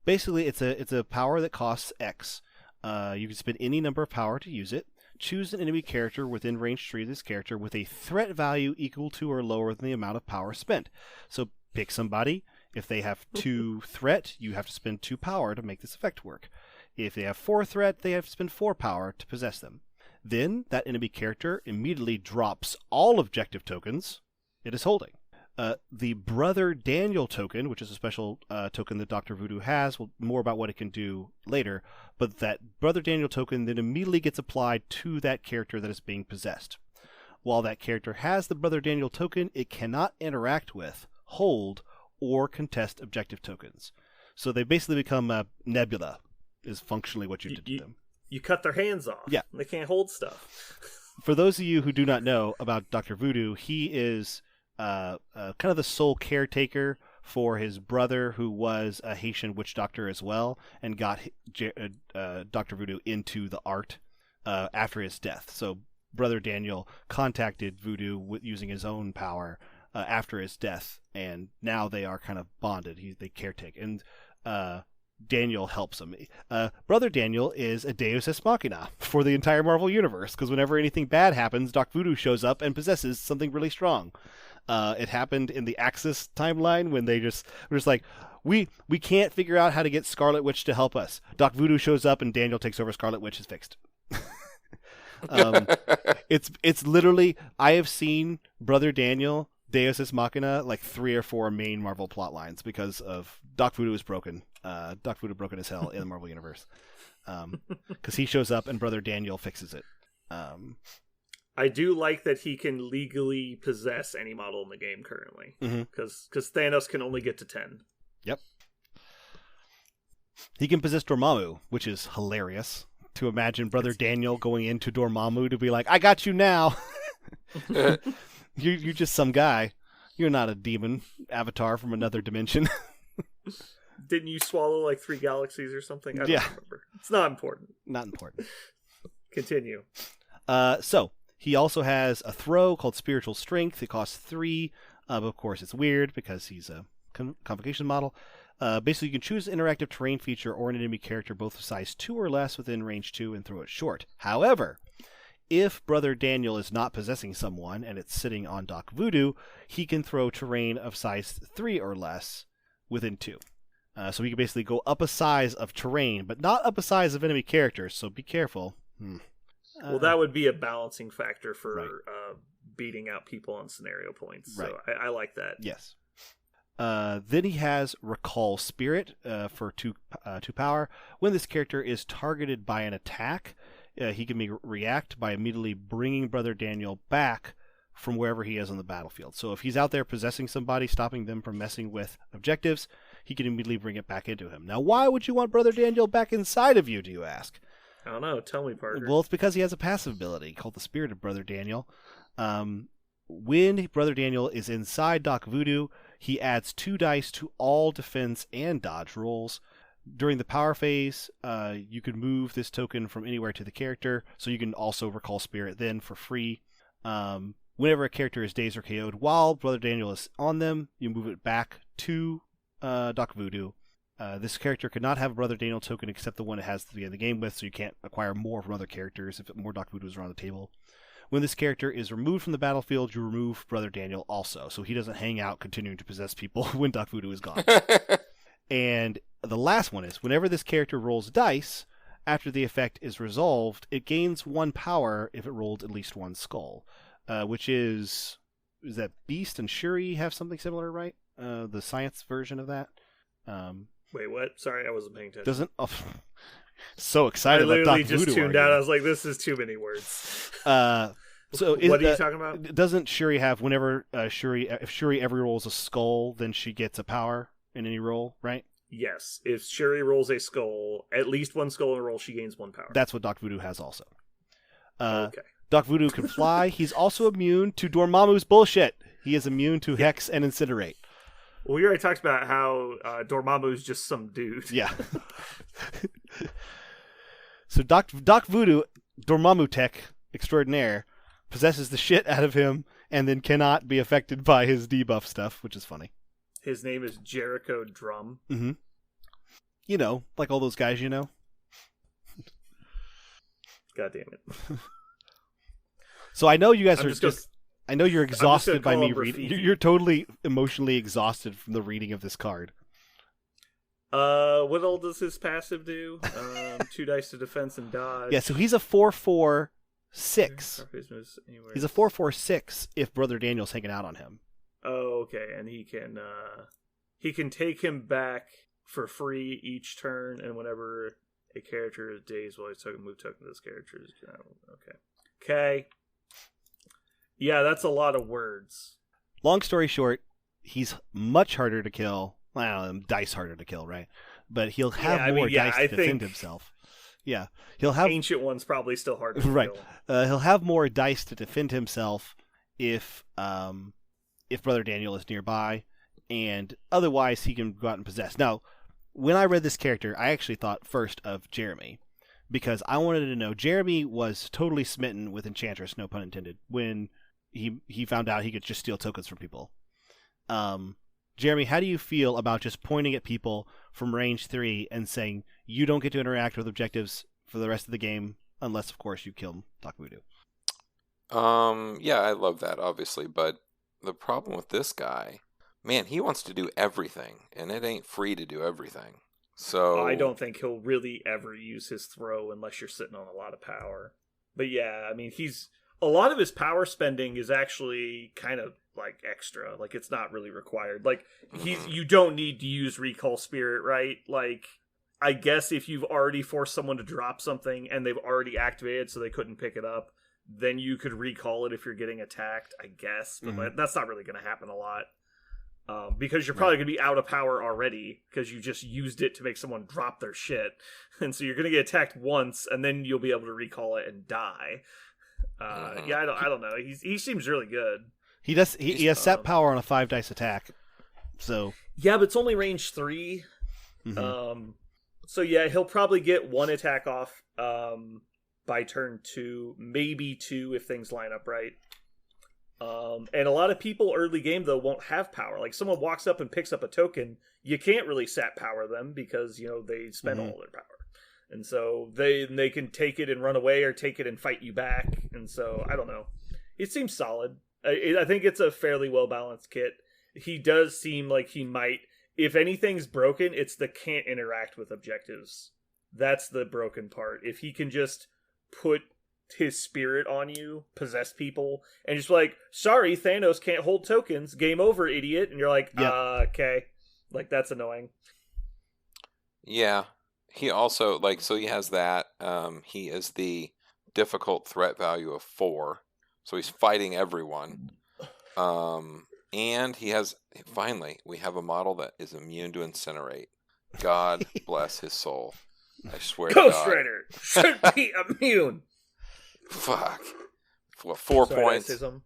Basically, it's a power that costs X. You can spend any number of power to use it. Choose an enemy character within range 3 of this character with a threat value equal to or lower than the amount of power spent. So pick somebody. If they have 2 threat, you have to spend 2 power to make this effect work. If they have 4 threat, they have to spend 4 power to possess them. Then that enemy character immediately drops all objective tokens it is holding. The Brother Daniel token, which is a special token that Dr. Voodoo has, more about what it can do later, but that Brother Daniel token then immediately gets applied to that character that is being possessed. While that character has the Brother Daniel token, it cannot interact with, hold, or contest objective tokens. So they basically become a nebula, is functionally what you did to them. You cut their hands off. Yeah. They can't hold stuff. For those of you who do not know about Dr. Voodoo, he is kind of the sole caretaker for his brother, who was a Haitian witch doctor as well, and got Dr. Voodoo into the art after his death. So Brother Daniel contacted Voodoo using his own power after his death, and now they are kind of bonded. They caretake, and Daniel helps him. Brother Daniel is a Deus Ex Machina for the entire Marvel Universe, because whenever anything bad happens, Doc Voodoo shows up and possesses something really strong. It happened in the Axis timeline when they were just like, we can't figure out how to get Scarlet Witch to help us. Doc Voodoo shows up and Daniel takes over. Scarlet Witch is fixed. It's literally, I have seen Brother Daniel, Deus Ex Machina, like 3 or 4 main Marvel plot lines because of Doc Voodoo is broken. Doc Voodoo broken as hell in the Marvel Universe. Because he shows up and Brother Daniel fixes it. I do like that he can legally possess any model in the game currently, because Thanos can only get to 10. Yep. He can possess Dormammu, which is hilarious. To imagine Brother Daniel going into Dormammu to be like, I got you now. You're just some guy. You're not a demon avatar from another dimension. Didn't you swallow like 3 galaxies or something? I don't remember. It's not important. Not important. Continue. So, he also has a throw called Spiritual Strength. It costs 3. But of course, it's weird because he's a convocation model. Basically, you can choose an interactive terrain feature or an enemy character both of size 2 or less within range 2 and throw it short. However, if Brother Daniel is not possessing someone and it's sitting on Doc Voodoo, he can throw terrain of size 3 or less within 2. So he can basically go up a size of terrain, but not up a size of enemy characters, so be careful. Well, that would be a balancing factor for beating out people on scenario points. So I like that. Yes. Then he has Recall Spirit for 2 power. When this character is targeted by an attack, he can react by immediately bringing Brother Daniel back from wherever he is on the battlefield. So if he's out there possessing somebody, stopping them from messing with objectives, he can immediately bring it back into him. Now, why would you want Brother Daniel back inside of you, do you ask? I don't know. Tell me, Parker. Well, it's because he has a passive ability called the Spirit of Brother Daniel. When Brother Daniel is inside Doc Voodoo, he adds 2 dice to all defense and dodge rolls. During the power phase, you can move this token from anywhere to the character, so you can also recall Spirit then for free. Whenever a character is dazed or KO'd while Brother Daniel is on them, you move it back to Doc Voodoo. This character could not have a Brother Daniel token except the one it has to be in the game with, so you can't acquire more from other characters if more Doc Voodoos are on the table. When this character is removed from the battlefield, you remove Brother Daniel also, so he doesn't hang out continuing to possess people when Doc Voodoo is gone. And the last one is, whenever this character rolls dice, after the effect is resolved, it gains 1 power if it rolled at least 1 skull, which is that Beast and Shuri have something similar, right? The science version of that. Wait, what? Sorry, I wasn't paying attention. Doesn't... Oh, so excited I about Doc literally just Voodoo tuned out. I was like, this is too many words. So what are you talking about? Doesn't Shuri have, whenever if Shuri ever rolls a skull, then she gets a power in any roll, right? Yes. If Shuri rolls a skull, at least 1 skull in a roll, she gains 1 power. That's what Doc Voodoo has also. Okay. Doc Voodoo can fly. He's also immune to Dormammu's bullshit. He is immune to Hex and Incinerate. Well, we already talked about how Dormammu's just some dude. Yeah. So Doc Voodoo, Dormammu tech extraordinaire, possesses the shit out of him and then cannot be affected by his debuff stuff, which is funny. His name is Jericho Drum. Mm-hmm. You know, like all those guys you know. God damn it. So I know you guys I know you're I'm just exhausted by gonna me call him reading. Rafiki. You're totally emotionally exhausted from the reading of this card. What all does his passive do? 2 dice to defense and dodge. Yeah, so he's a 4/4/6. He's a 4/4/6 if Brother Daniel's hanging out on him. Oh, okay, and he can take him back for free each turn, and whenever a character is dazed while he's taking move token to this character. Okay. Yeah, that's a lot of words. Long story short, he's much harder to kill. Well, dice harder to kill, right? But he'll have more dice to defend himself. Yeah, he'll have ancient ones probably still harder to right. kill. He'll have more dice to defend himself if Brother Daniel is nearby, and otherwise he can go out and possess. Now, when I read this character, I actually thought first of Jeremy, because I wanted to know. Jeremy was totally smitten with Enchantress, no pun intended, when he found out he could just steal tokens from people. Jeremy, how do you feel about just pointing at people from range 3 and saying you don't get to interact with objectives for the rest of the game unless, of course, you kill Takabudu? Yeah, I love that, obviously, but the problem with this guy, man, he wants to do everything, and it ain't free to do everything. So I don't think he'll really ever use his throw unless you're sitting on a lot of power. But yeah, I mean, a lot of his power spending is actually kind of like extra. Like, it's not really required. Like, you don't need to use Recall Spirit, right? Like, I guess if you've already forced someone to drop something and they've already activated so they couldn't pick it up, then you could recall it if you're getting attacked, I guess. But that's not really going to happen a lot. Because you're probably going to be out of power already because you just used it to make someone drop their shit. And so you're going to get attacked once and then you'll be able to recall it and die. Yeah, I don't know. He seems really good. He has set power on a 5 dice attack. So yeah, but it's only range 3. So yeah, he'll probably get 1 attack off by turn 2, maybe 2 if things line up right. And a lot of people early game though won't have power. Like, someone walks up and picks up a token, you can't really sat power them because they spend all their power. And so they can take it and run away or take it and fight you back. And so, I don't know. It seems solid. I think it's a fairly well-balanced kit. He does seem like he might... If anything's broken, it's the can't interact with objectives. That's the broken part. If he can just put his spirit on you, possess people, and just be like, sorry, Thanos can't hold tokens. Game over, idiot. And you're like, okay. Like, that's annoying. Yeah. He also, so he has that. He is the difficult threat value of 4. So he's fighting everyone. And he has, finally, we have a model that is immune to incinerate. God bless his soul. I swear Ghost to God. Rider should be immune. Fuck. 4 points. Racism.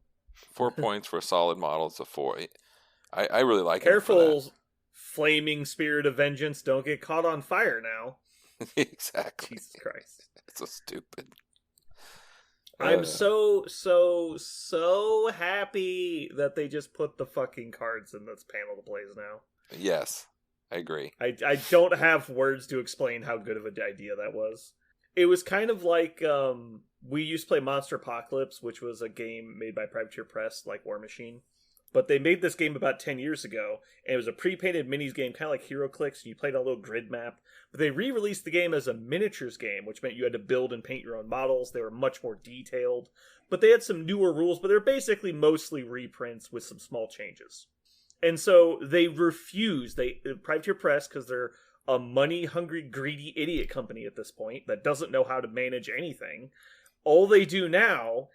4 points for a solid model. It's a 4. I really like it. Careful, flaming spirit of vengeance. Don't get caught on fire now. Exactly. Jesus Christ. It's so stupid. I'm so happy that they just put the fucking cards in this panel that plays now. Yes, I agree. I don't have words to explain how good of an idea that was. It was kind of like, we used to play Monster Apocalypse, which was a game made by Privateer Press, like War Machine. But they made this game about 10 years ago, and it was a pre-painted minis game, kind of like HeroClix, and you played on a little grid map. But they re-released the game as a miniatures game, which meant you had to build and paint your own models. They were much more detailed. But they had some newer rules, but they're basically mostly reprints with some small changes. And so they refused, Privateer Press, because they're a money-hungry, greedy idiot company at this point that doesn't know how to manage anything. All they do now...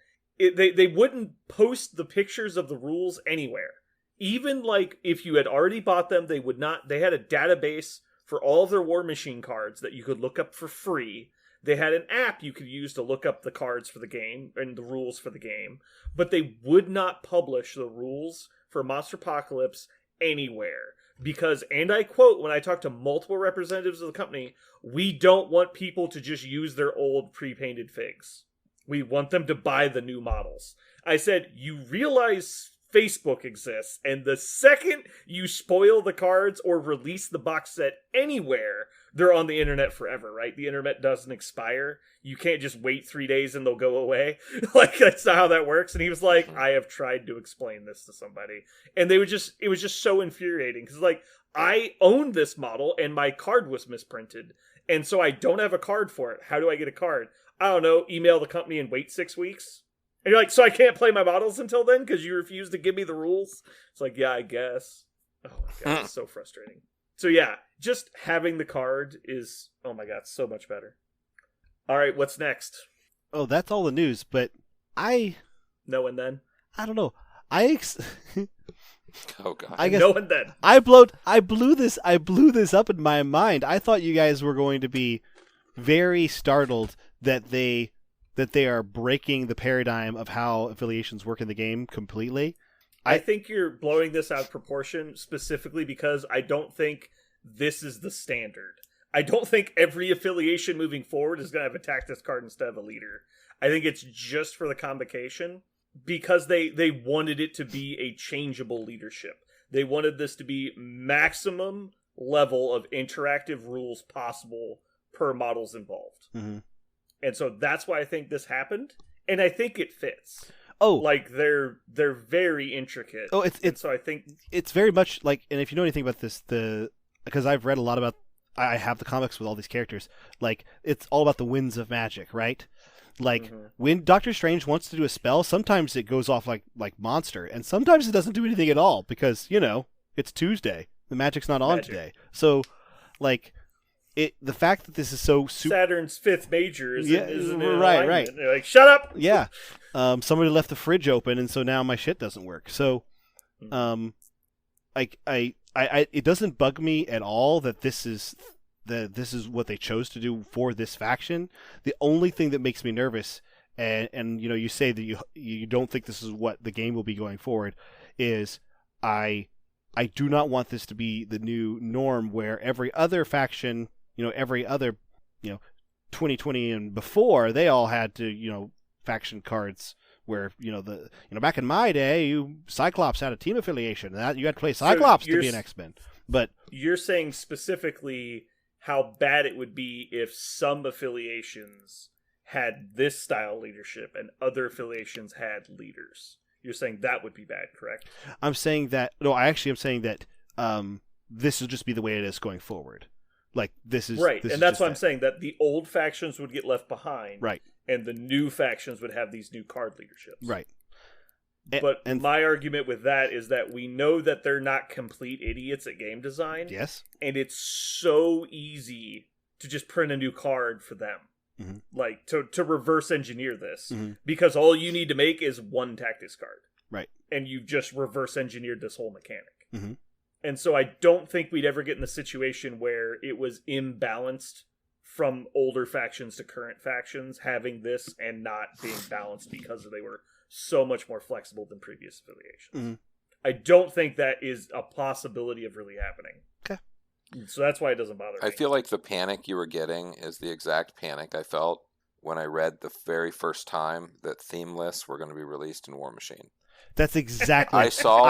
They wouldn't post the pictures of the rules anywhere. Even if you had already bought them, they would not. They had a database for all of their War Machine cards that you could look up for free. They had an app you could use to look up the cards for the game and the rules for the game. But they would not publish the rules for Monster Apocalypse anywhere. Because, and I quote, when I talked to multiple representatives of the company, we don't want people to just use their old pre-painted figs. We want them to buy the new models. I said, you realize Facebook exists, and the second you spoil the cards or release the box set anywhere, they're on the internet forever, right? The internet doesn't expire. You can't just wait 3 days and they'll go away. That's not how that works. And he was like, I have tried to explain this to somebody. And it was just so infuriating. Because, I owned this model and my card was misprinted. And so I don't have a card for it. How do I get a card? I don't know, email the company and wait 6 weeks? And you're like, so I can't play my models until then because you refuse to give me the rules? It's like, yeah, I guess. Oh my god, it's so frustrating. So yeah, just having the card is, oh my god, so much better. Alright, what's next? Oh, that's all the news, but No and then? I don't know. Oh god. I guess knowing that I blew this up in my mind. I thought you guys were going to be very startled that they are breaking the paradigm of how affiliations work in the game completely. I think you're blowing this out of proportion specifically because I don't think this is the standard. I don't think every affiliation moving forward is going to have a tactics card instead of a leader. I think it's just for the convocation because they wanted it to be a changeable leadership. They wanted this to be maximum level of interactive rules possible per models involved. Mm-hmm. And so that's why I think this happened, and I think it fits. Oh, Like they're very intricate. oh, it's So I think it's very much like, and if you know anything about this, because I've read a lot about, I have the comics with all these characters. Like it's all about the winds of magic, right? Like when Doctor Strange wants to do a spell, sometimes it goes off like monster, and sometimes it doesn't do anything at all because it's Tuesday, the magic's not on today. So, like, the fact that this is so Saturn's fifth major is in right. alignment. They're like, shut up. Yeah, somebody left the fridge open, and so now my shit doesn't work. So, it doesn't bug me at all that this is what they chose to do for this faction. The only thing that makes me nervous, and you say that you don't think this is what the game will be going forward, is I do not want this to be the new norm where every other faction, every other 2020 and before, they all had to faction cards where back in my day, Cyclops had a team affiliation. That you had to play Cyclops to be an X-Men. But you're saying specifically how bad it would be if some affiliations had this style leadership and other affiliations had leaders. You're saying that would be bad, correct? I'm saying that I'm saying that this will just be the way it is going forward. Like this is right, this and is that's just why I'm saying that the old factions would get left behind, right, and the new factions would have these new card leaderships, right. But my argument with that is that we know that they're not complete idiots at game design. Yes. And it's so easy to just print a new card for them. Mm-hmm. Like, to reverse engineer this. Mm-hmm. Because all you need to make is one tactics card. Right. And you've just reverse engineered this whole mechanic. Mm-hmm. And so I don't think we'd ever get in the situation where it was imbalanced from older factions to current factions, having this and not being balanced because they were so much more flexible than previous affiliations. Mm-hmm. I don't think that is a possibility of really happening. Okay. So that's why it doesn't bother me. I feel like the panic you were getting is the exact panic I felt when I read the very first time that theme lists were going to be released in War Machine. That's exactly. I saw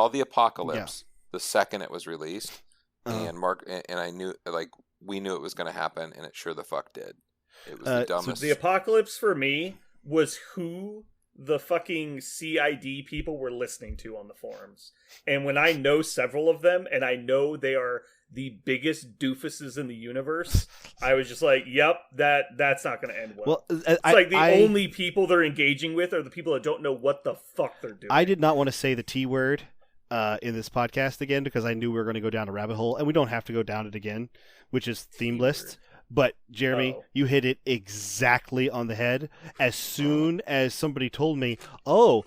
the Apocalypse the second it was released, and I knew, like, we knew it was going to happen, and it sure the fuck did. It was the dumbest. So the Apocalypse for me was who the fucking CID people were listening to on the forums. And when I know several of them, and I know they are the biggest doofuses in the universe, I was just like, yep, that's not going to end well. It's the only people they're engaging with are the people that don't know what the fuck they're doing. I did not want to say the T word in this podcast again because I knew we were going to go down a rabbit hole, and we don't have to go down it again, which is theme lists. But, Jeremy, you hit it exactly on the head. As soon as somebody told me, a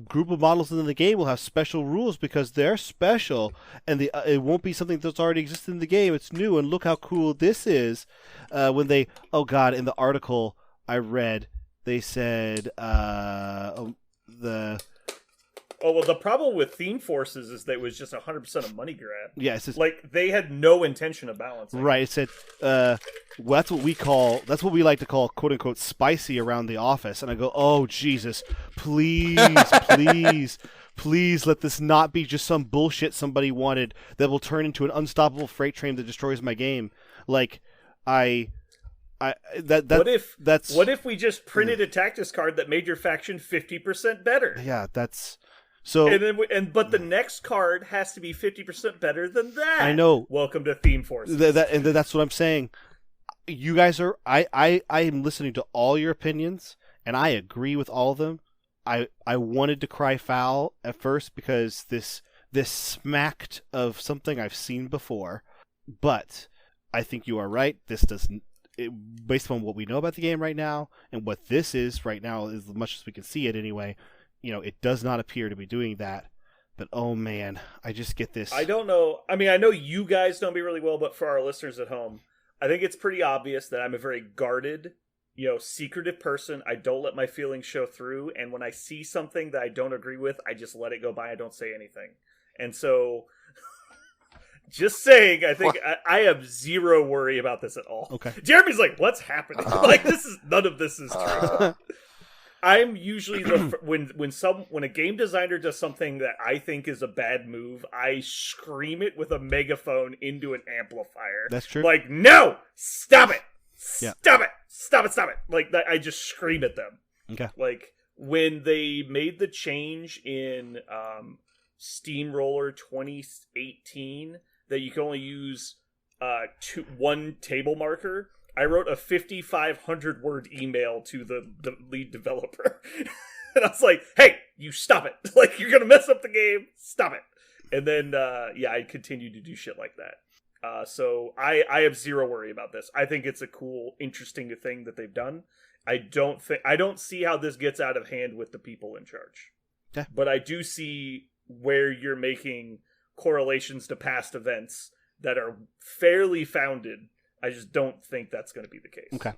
group of models in the game will have special rules because they're special, and it won't be something that's already existed in the game. It's new, and look how cool this is. When they, in the article I read, they said the problem with Theme Forces is that it was just 100% a money grab. Yeah, it's just, like they had no intention of balancing. Right. It said, that's what we like to call, quote unquote, spicy around the office. And I go, oh Jesus, please, please let this not be just some bullshit somebody wanted that will turn into an unstoppable freight train that destroys my game. Like, what if we just printed a tactics card that made your faction 50% better? Yeah, that's. So, but the next card has to be 50% better than that. I know. Welcome to Theme Forces. And that's what I'm saying. You guys are. I am listening to all your opinions, and I agree with all of them. I wanted to cry foul at first because this smacked of something I've seen before, but I think you are right. This doesn't. Based on what we know about the game right now and what this is right now, as much as we can see it anyway. It does not appear to be doing that. But oh man, I just get this. I don't know. I mean, I know you guys know me really well, but for our listeners at home, I think it's pretty obvious that I'm a very guarded, secretive person. I don't let my feelings show through, and when I see something that I don't agree with, I just let it go by. I don't say anything. And so, just saying, I think I have zero worry about this at all. Okay. Jeremy's like, "What's happening?" None of this is true. I'm usually when a game designer does something that I think is a bad move, I scream it with a megaphone into an amplifier. That's true. Like, no, stop it, Yeah. stop it, stop it, stop it. Like I just scream at them. Okay. Like when they made the change in Steamroller 2018 that you can only use one table marker. I wrote a 5,500 word email to the lead developer. And I was like, hey, you stop it. Like, you're going to mess up the game. Stop it. And then, I continued to do shit like that. So I have zero worry about this. I think it's a cool, interesting thing that they've done. I don't see how this gets out of hand with the people in charge. Okay. But I do see where you're making correlations to past events that are fairly founded. I just don't think that's going to be the case. Okay.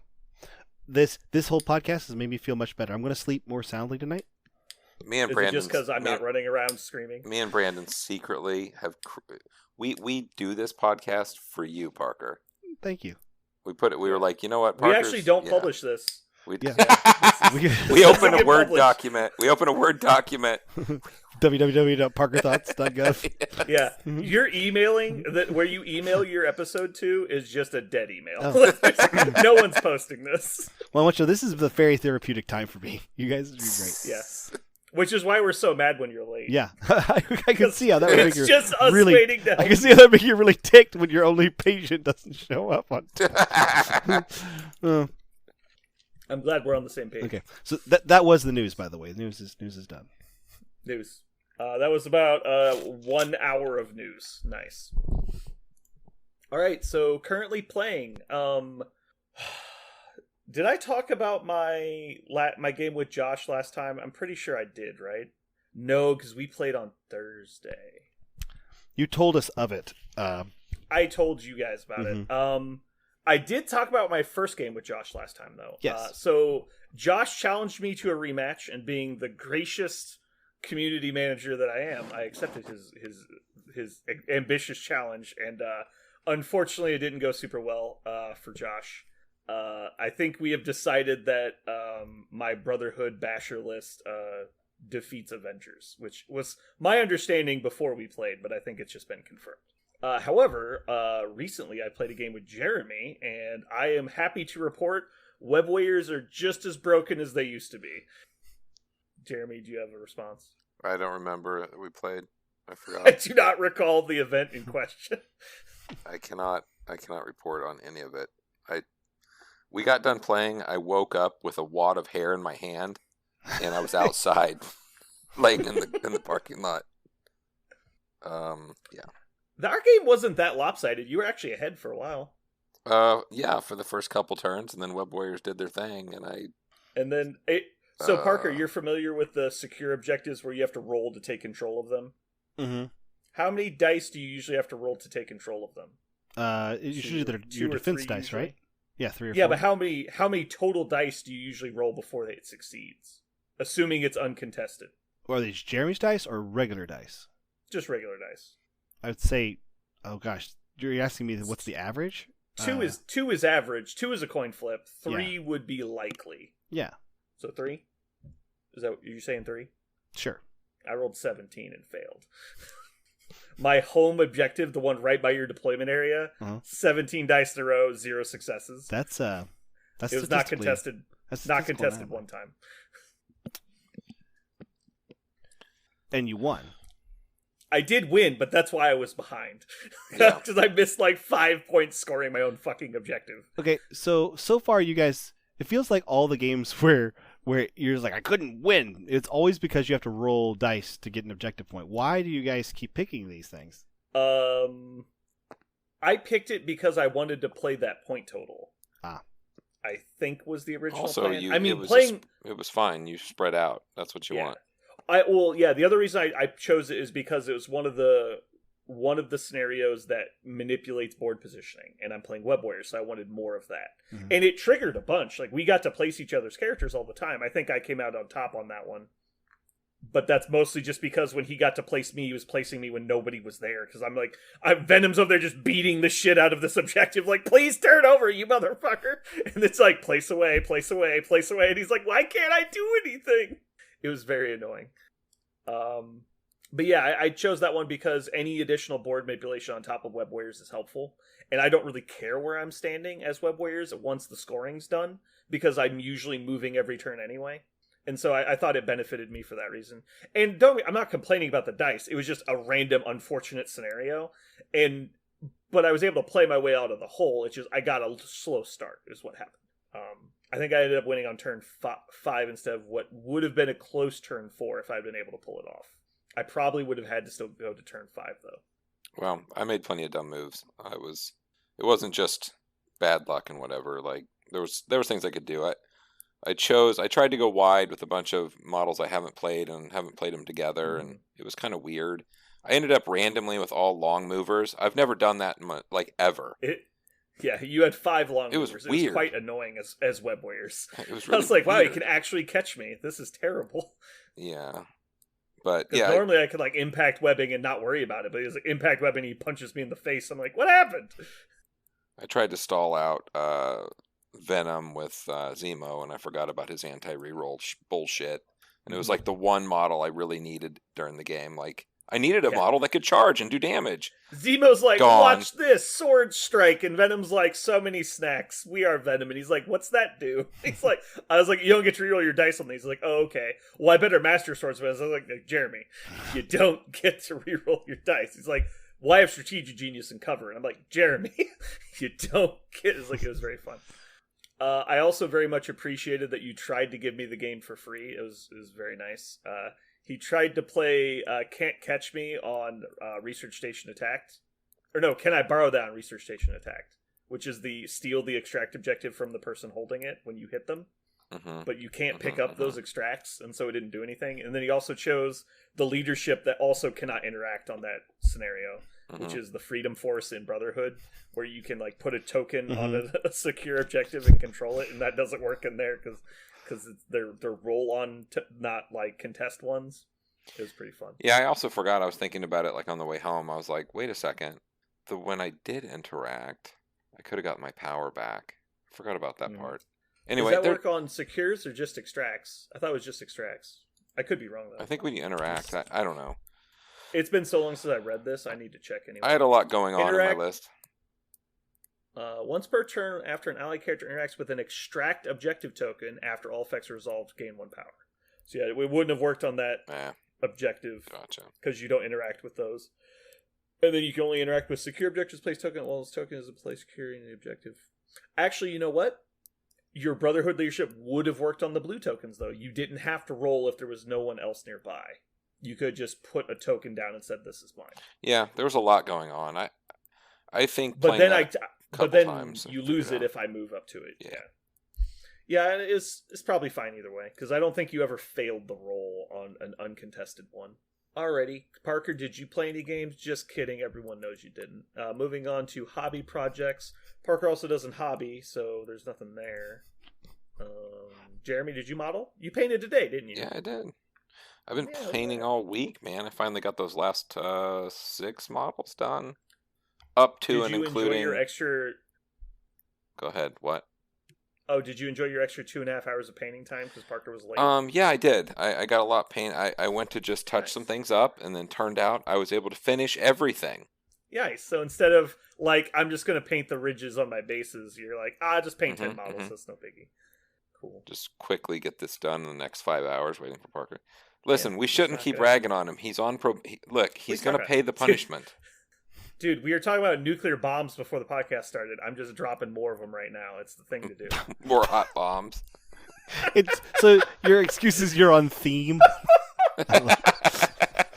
This whole podcast has made me feel much better. I'm going to sleep more soundly tonight. Me and Is Brandon, it just because I'm not running around screaming? Me and Brandon secretly have. We do this podcast for you, Parker. Thank you. We were like, you know what? We actually don't publish this. We We open a Word document. We open a Word document. www.parkerthoughts.gov. Yeah, you're emailing where you email your episode to is just a dead email. Oh. No one's posting this. Well, I want you to know, this is the very therapeutic time for me. You guys are great. Yes. Which is why we're so mad when you're late. Yeah, I can see how that would make you It's just us really. waiting to help. I can see how that would make you really ticked when your only patient doesn't show up on. I'm glad we're on the same page. Okay, so that was the news, by the way. News is done. News. That was about 1 hour of news. Nice. All right, so currently playing. Did I talk about my game with Josh last time? I'm pretty sure I did, right? No, because we played on Thursday. You told us of it. I told you guys about it. I did talk about my first game with Josh last time, though. Yes. So Josh challenged me to a rematch, and being the gracious community manager that I am, I accepted his ambitious challenge, and unfortunately, it didn't go super well for Josh. I think we have decided that my Brotherhood Basher list defeats Avengers, which was my understanding before we played, but I think it's just been confirmed. However, recently I played a game with Jeremy, and I am happy to report Web Warriors are just as broken as they used to be. Jeremy, do you have a response? I don't remember that we played. I forgot. I do not recall the event in question. I cannot report on any of it. We got done playing. I woke up with a wad of hair in my hand, and I was outside, laying in the parking lot. Yeah. Our game wasn't that lopsided. You were actually ahead for a while. Yeah, for the first couple turns, and then Web Warriors did their thing, and then So Parker, you're familiar with the secure objectives where you have to roll to take control of them? Mm-hmm. How many dice do you usually have to roll to take control of them? Usually your defense dice, usually? right? Yeah, 3 or 4. Yeah, but how many total dice do you usually roll before it succeeds? Assuming it's uncontested. Are these Jeremy's dice or regular dice? Just regular dice. I would say, oh gosh, you're asking me what's the average? Two is average. 2 is a coin flip. 3 Yeah. would be likely. Yeah. So 3? Is that you're saying 3? Sure. I rolled 17 and failed. My home objective, the one right by your deployment area, 17 dice in a row, 0 successes. That's it was not contested. Not contested one time. And you won. I did win, but that's why I was behind. Because I missed like 5 points scoring my own fucking objective. Okay, so far you guys, it feels like all the games where you're just like, I couldn't win. It's always because you have to roll dice to get an objective point. Why do you guys keep picking these things? I picked it because I wanted to play that point total. I think was the original also, plan. it was fine. You spread out. That's what you want. The other reason I chose it is because it was one of the scenarios that manipulates board positioning, and I'm playing Web Warriors, so I wanted more of that. Mhm. And it triggered a bunch. Like, we got to place each other's characters all the time. I think I came out on top on that one. But that's mostly just because when he got to place me, he was placing me when nobody was there. Because I'm like, Venom's over there just beating the shit out of this objective. Like, please turn over, you motherfucker. And it's like, place away, place away, place away. And he's like, why can't I do anything? It was very annoying. But yeah, I chose that one because any additional board manipulation on top of Web Warriors is helpful. And I don't really care where I'm standing as Web Warriors once the scoring's done, because I'm usually moving every turn anyway. And so I thought it benefited me for that reason. And I'm not complaining about the dice. It was just a random, unfortunate scenario. But I was able to play my way out of the hole. It's just I got a slow start is what happened. I think I ended up winning on turn 5 instead of what would have been a close turn 4 if I'd been able to pull it off. I probably would have had to still go to turn 5, though. Well, I made plenty of dumb moves. It wasn't just bad luck and whatever. Like, there was things I could do. I tried to go wide with a bunch of models I haven't played and haven't played them together, and it was kind of weird. I ended up randomly with all long movers. I've never done that ever. Yeah, you had 5 long movers. Was it weird. Was quite annoying as Web Warriors. It was really I was like, wow, weird. you can actually catch me. This is terrible. Yeah. But yeah, normally I could like impact webbing and not worry about it, but he's like impact webbing, he punches me in the face. I'm like, what happened? I tried to stall out Venom with Zemo, and I forgot about his anti-reroll bullshit. And it was like the one model I really needed during the game. Like, I needed a model that could charge and do damage. Zemo's like, Gone. watch this, sword strike, and Venom's like, so many snacks. We are Venom, and he's like, what's that do? He's like, I was like, you don't get to reroll your dice on these. He's like, oh, okay. Well, I better master swords. But I was like, Jeremy, you don't get to reroll your dice. He's like, well, I have strategic genius and cover, and I'm like, Jeremy, you don't get. It's like, it was very fun. I also very much appreciated that you tried to give me the game for free. It was very nice. He tried to play Can't Catch Me on Research Station Attacked. Or no, Can I Borrow That on Research Station Attacked? Which is steal the extract objective from the person holding it when you hit them. Mm-hmm. But you can't pick up those extracts, and so it didn't do anything. And then he also chose the leadership that also cannot interact on that scenario, which is the Freedom Force in Brotherhood, where you can like put a token on a secure objective and control it, and that doesn't work in there because it's their roll on not like contest ones. It was pretty fun. Yeah, I also forgot. I was thinking about it like on the way home. I was like, wait a second. When I did interact, I could have got my power back. I forgot about that part. Anyway, does that work on secures or just extracts? I thought it was just extracts. I could be wrong though. I think when you interact, I don't know. It's been so long since I read this. I need to check anyway. I had a lot going on in my list. Once per turn, after an allied character interacts with an extract objective token, after all effects are resolved, gain 1 power. So yeah, we wouldn't have worked on that objective because you don't interact with those. And then you can only interact with secure objectives, place token, while this token is a place securing the objective. Actually, you know what? Your Brotherhood leadership would have worked on the blue tokens, though. You didn't have to roll if there was no one else nearby. You could just put a token down and said, "This is mine." Yeah, there was a lot going on. I think, but then times you lose it if I move up to it. Yeah. It's probably fine either way because I don't think you ever failed the roll on an uncontested one. Alrighty, Parker, did you play any games? Just kidding. Everyone knows you didn't. Moving on to hobby projects. Parker also doesn't hobby, so there's nothing there. Jeremy, did you model? You painted today, didn't you? Yeah, I did. I've been painting all week, man. I finally got those last 6 models done. Up to and including... Enjoy your extra... Go ahead, what? Oh, did you enjoy your extra 2.5 hours of painting time because Parker was late? Yeah, I did. I got a lot of paint. I went to just touch some things up, and then turned out I was able to finish everything. Nice. So instead of, like, I'm just going to paint the ridges on my bases, you're like, just paint 10 models. That's no biggie. Cool. Just quickly get this done in the next 5 hours waiting for Parker. Listen, we shouldn't keep ragging on him. He's on look, he's going to pay the punishment. Dude, we were talking about nuclear bombs before the podcast started. I'm just dropping more of them right now. It's the thing to do. More hot bombs. So your excuse is you're on theme?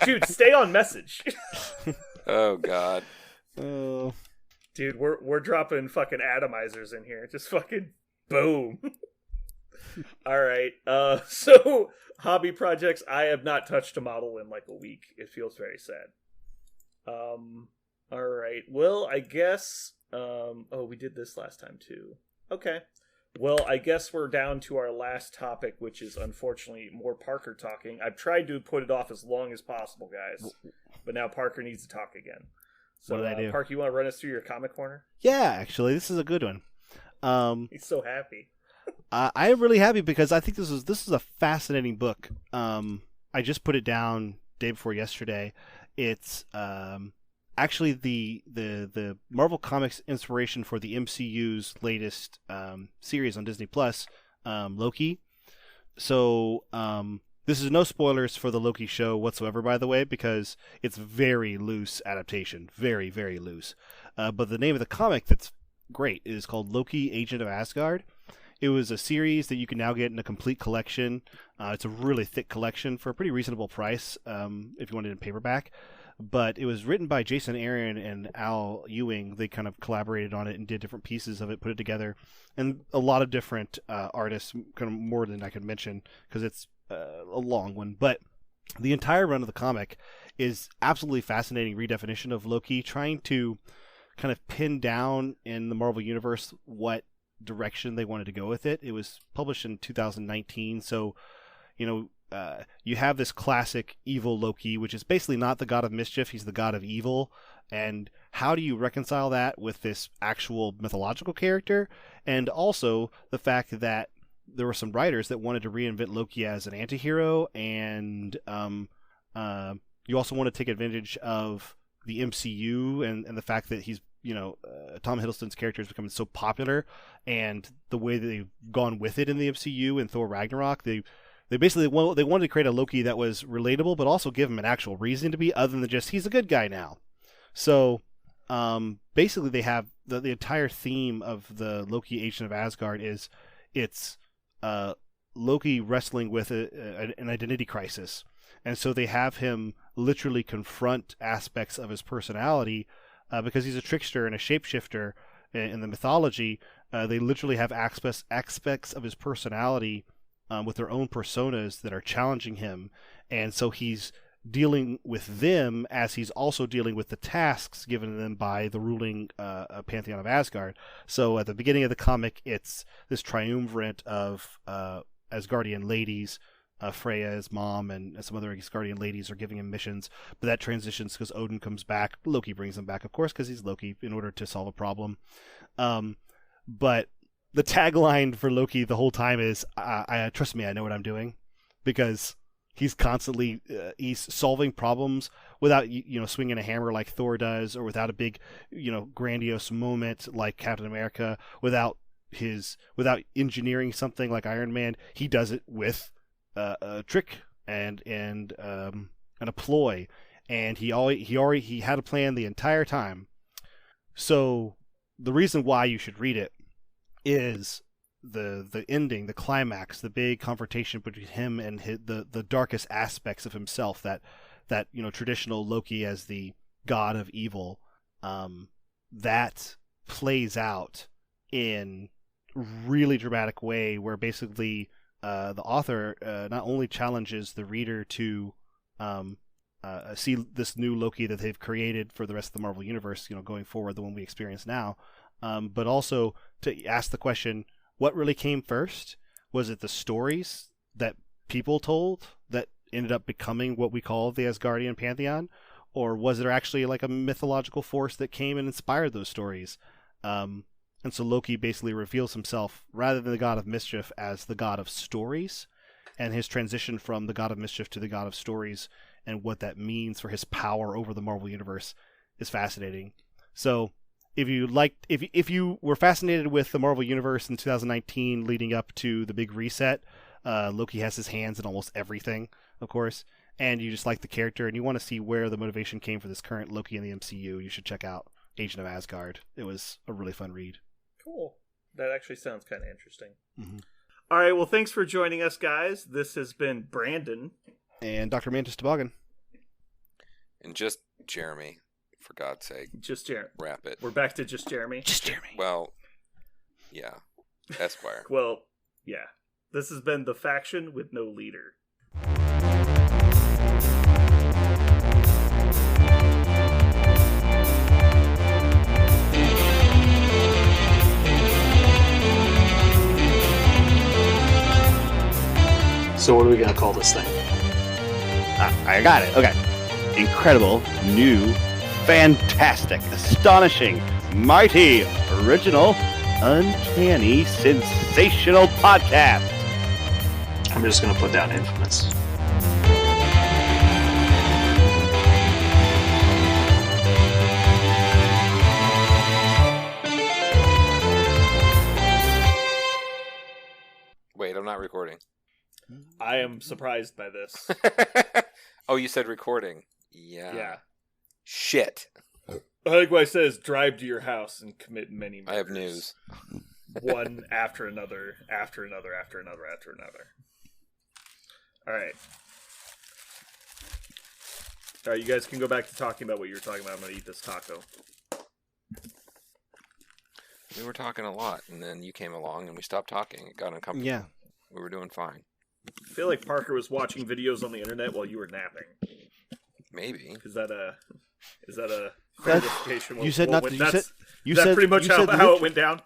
Dude, stay on message. Oh, God. Oh. Dude, we're dropping fucking atomizers in here. Just fucking boom. All right. So hobby projects. I have not touched a model in like a week. It feels very sad. All right. Well, I guess. Oh, we did this last time too. Okay. Well, I guess we're down to our last topic, which is unfortunately more Parker talking. I've tried to put it off as long as possible, guys, but now Parker needs to talk again. So, what did I do? Parker, you want to run us through your comic corner? Yeah, actually, this is a good one. He's so happy. I am really happy because I think this is a fascinating book. I just put it down day before yesterday. It's actually the Marvel Comics inspiration for the MCU's latest series on Disney Plus, Loki. So this is no spoilers for the Loki show whatsoever, by the way, because it's very loose adaptation, very, very loose. But the name of the comic that's great is called Loki, Agent of Asgard. It was a series that you can now get in a complete collection. It's a really thick collection for a pretty reasonable price if you want it in paperback. But it was written by Jason Aaron and Al Ewing. They kind of collaborated on it and did different pieces of it, put it together. And a lot of different artists, kind of more than I could mention because it's a long one. But the entire run of the comic is absolutely fascinating redefinition of Loki, trying to kind of pin down in the Marvel Universe what direction they wanted to go with it. It was published in 2019, so you have this classic evil Loki, which is basically not the god of mischief, he's the god of evil. And how do you reconcile that with this actual mythological character? And also the fact that there were some writers that wanted to reinvent Loki as an antihero, and you also want to take advantage of the MCU and the fact that he's Tom Hiddleston's character is becoming so popular, and the way that they've gone with it in the MCU and Thor Ragnarok, they basically they wanted to create a Loki that was relatable, but also give him an actual reason to be, other than just he's a good guy now. So basically, they have the entire theme of the Loki Agent of Asgard is it's Loki wrestling with an identity crisis, and so they have him literally confront aspects of his personality. Because he's a trickster and a shapeshifter in the mythology, they literally have aspects of his personality with their own personas that are challenging him. And so he's dealing with them as he's also dealing with the tasks given to them by the ruling Pantheon of Asgard. So at the beginning of the comic, it's this triumvirate of Asgardian ladies. Freya's mom and some other Asgardian ladies are giving him missions, but that transitions because Odin comes back. Loki brings him back, of course, because he's Loki, in order to solve a problem. But the tagline for Loki the whole time is, "I trust me, I know what I'm doing," because he's constantly he's solving problems without swinging a hammer like Thor does, or without a big grandiose moment like Captain America, without engineering something like Iron Man. He does it with a trick and a ploy, and he had a plan the entire time. So the reason why you should read it is the ending, the climax, the big confrontation between him and the darkest aspects of himself, that traditional Loki as the god of evil, that plays out in really dramatic way, where basically the author not only challenges the reader to see this new Loki that they've created for the rest of the Marvel Universe, going forward, the one we experience now, but also to ask the question, what really came first? Was it the stories that people told that ended up becoming what we call the Asgardian Pantheon? Or was there actually like a mythological force that came and inspired those stories? And so Loki basically reveals himself, rather than the god of mischief, as the god of stories, and his transition from the god of mischief to the god of stories, and what that means for his power over the Marvel Universe, is fascinating. So if you were fascinated with the Marvel Universe in 2019 leading up to the big reset, Loki has his hands in almost everything, of course, and you just like the character and you want to see where the motivation came for this current Loki in the MCU, you should check out Agent of Asgard. It was a really fun read. Cool. That actually sounds kind of interesting. Mm-hmm. All right, well, thanks for joining us, guys. This has been Brandon. And Dr. Mantis Toboggan. And just Jeremy, for God's sake. Just Jeremy. Wrap it. We're back to just Jeremy. Just Jeremy. Well, yeah. Esquire. Well, yeah. This has been The Faction with No Leader. So what are we going to call this thing? I got it. Okay. Incredible, new, fantastic, astonishing, mighty, original, uncanny, sensational podcast. I'm just going to put down Infamous. Wait, I'm not recording. I am surprised by this. Oh, you said recording. Yeah. Yeah. Shit. I think what I said is drive to your house and commit many murders. I have news. One after another, after another, after another, after another. All right. All right, you guys can go back to talking about what you were talking about. I'm going to eat this taco. We were talking a lot, and then you came along, and we stopped talking. It got uncomfortable. Yeah. We were doing fine. I feel like Parker was watching videos on the internet while you were napping. Maybe. Is that a verification? You said not to. You said pretty much how it went down.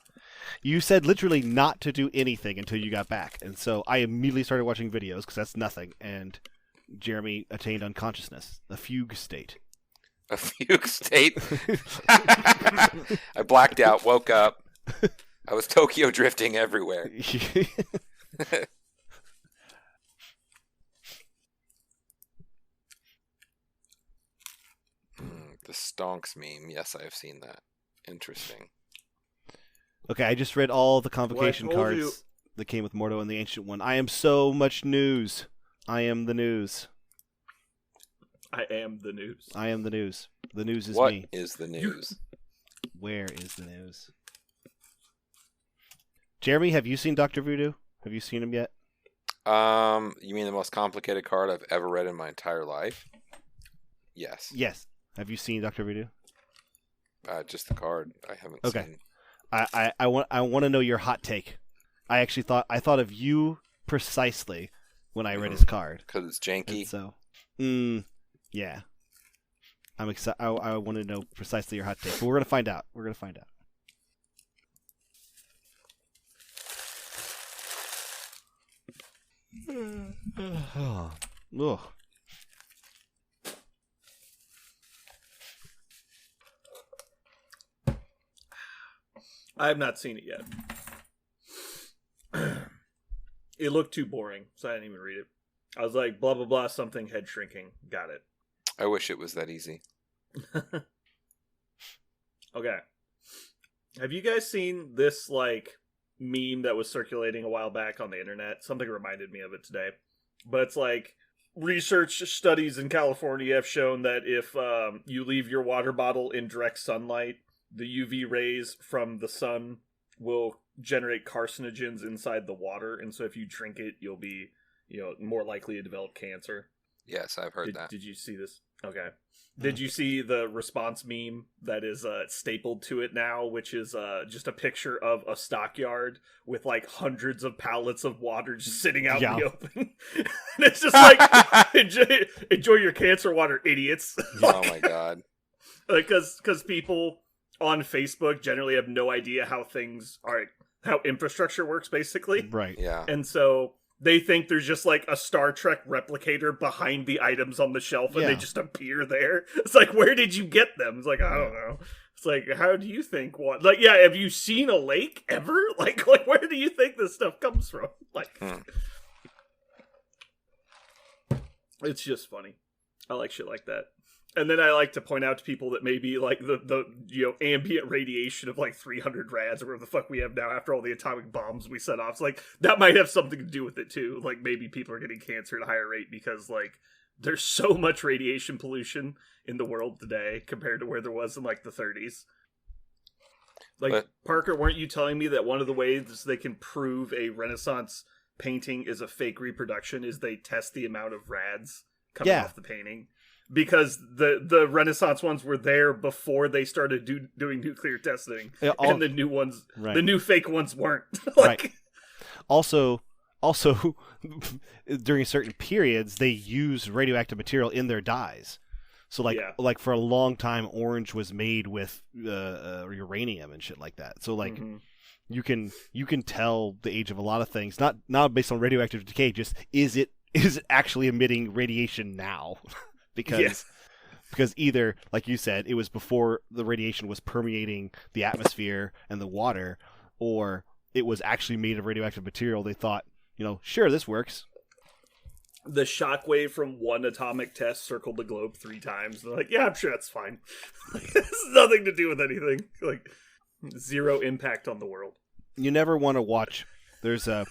You said literally not to do anything until you got back, and so I immediately started watching videos because that's nothing. And Jeremy attained unconsciousness, a fugue state. A fugue state. I blacked out, woke up. I was Tokyo drifting everywhere. The stonks meme. Yes, I have seen that. Interesting. Okay, I just read all the convocation Well, I told cards that came with Mordo and the Ancient One. I am so much news. I am the news. I am the news. I am the news. The news is What me. is the news? Where is the news? Jeremy, have you seen Dr. Voodoo? Have you seen him yet? You mean the most complicated card I've ever read in my entire life? Yes. Yes. Have you seen Dr. Voodoo? Just the card. I haven't Okay. seen. I want to know your hot take. I thought of you precisely when I read his card. Because it's janky. And so, yeah. I'm excited. I want to know precisely your hot take. But we're gonna find out. Ugh. I have not seen it yet. It looked too boring, so I didn't even read it. I was like, blah, blah, blah, something head shrinking. Got it. I wish it was that easy. Okay. Have you guys seen this, like, meme that was circulating a while back on the internet? Something reminded me of it today. But it's like, research studies in California have shown that if you leave your water bottle in direct sunlight, the UV rays from the sun will generate carcinogens inside the water, and so if you drink it, you'll be, more likely to develop cancer. Yes, I've heard that. Did you see this? Okay. Did you see the response meme that is stapled to it now, which is just a picture of a stockyard with like hundreds of pallets of water just sitting out in the open? And it's just like, enjoy your cancer water, idiots. Oh my god. Because people on Facebook generally have no idea how infrastructure works, basically. Right. Yeah. And so they think there's just like a Star Trek replicator behind the items on the shelf and they just appear there. It's like, where did you get them? It's like, I don't know. It's like, how do you think what? Like, yeah, have you seen a lake ever? Like where do you think this stuff comes from? Like, It's just funny. I like shit like that. And then I like to point out to people that maybe like the ambient radiation of like 300 rads or whatever the fuck we have now after all the atomic bombs we set off. It's like that might have something to do with it too. Like maybe people are getting cancer at a higher rate because like there's so much radiation pollution in the world today compared to where there was in like the 30s. Like Parker, weren't you telling me that one of the ways they can prove a Renaissance painting is a fake reproduction is they test the amount of rads coming off the painting? Because the Renaissance ones were there before they started doing nuclear testing, and the new ones, the new fake ones weren't. Right. Also, also during certain periods they use radioactive material in their dyes. So like for a long time, orange was made with uranium and shit like that. So like you can tell the age of a lot of things, not based on radioactive decay. Just is it actually emitting radiation now? because either, like you said, it was before the radiation was permeating the atmosphere and the water, or it was actually made of radioactive material. They thought, sure, this works. The shockwave from one atomic test circled the globe 3 times. They're like, yeah, I'm sure that's fine. This has nothing to do with anything. Like, zero impact on the world. You never want to watch. There's a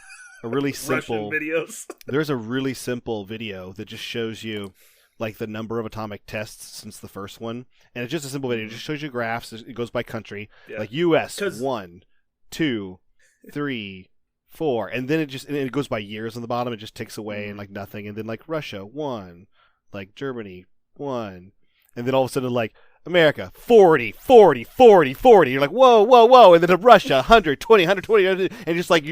really simple Russian videos. There's a really simple video that just shows you like the number of atomic tests since the first one, and it's just a simple video. It just shows you graphs. It goes by country, like U.S. 1, 2, 3, 4, and then it goes by years on the bottom. It just ticks away and like nothing, and then like Russia 1, like Germany 1, and then all of a sudden like America 40, 40, 40, 40. You're like whoa, and then Russia 120, 120, and just like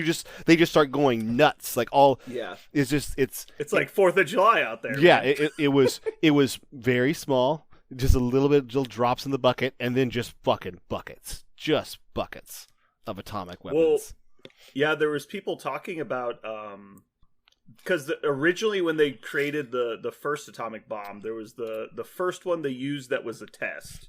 they just start going nuts. Like it's like 4th of July out there. Yeah, it was very small, just a little drops in the bucket, and then just fucking buckets of atomic weapons. Well, yeah, there was people talking about because originally when they created the first atomic bomb, there was the first one they used that was a test,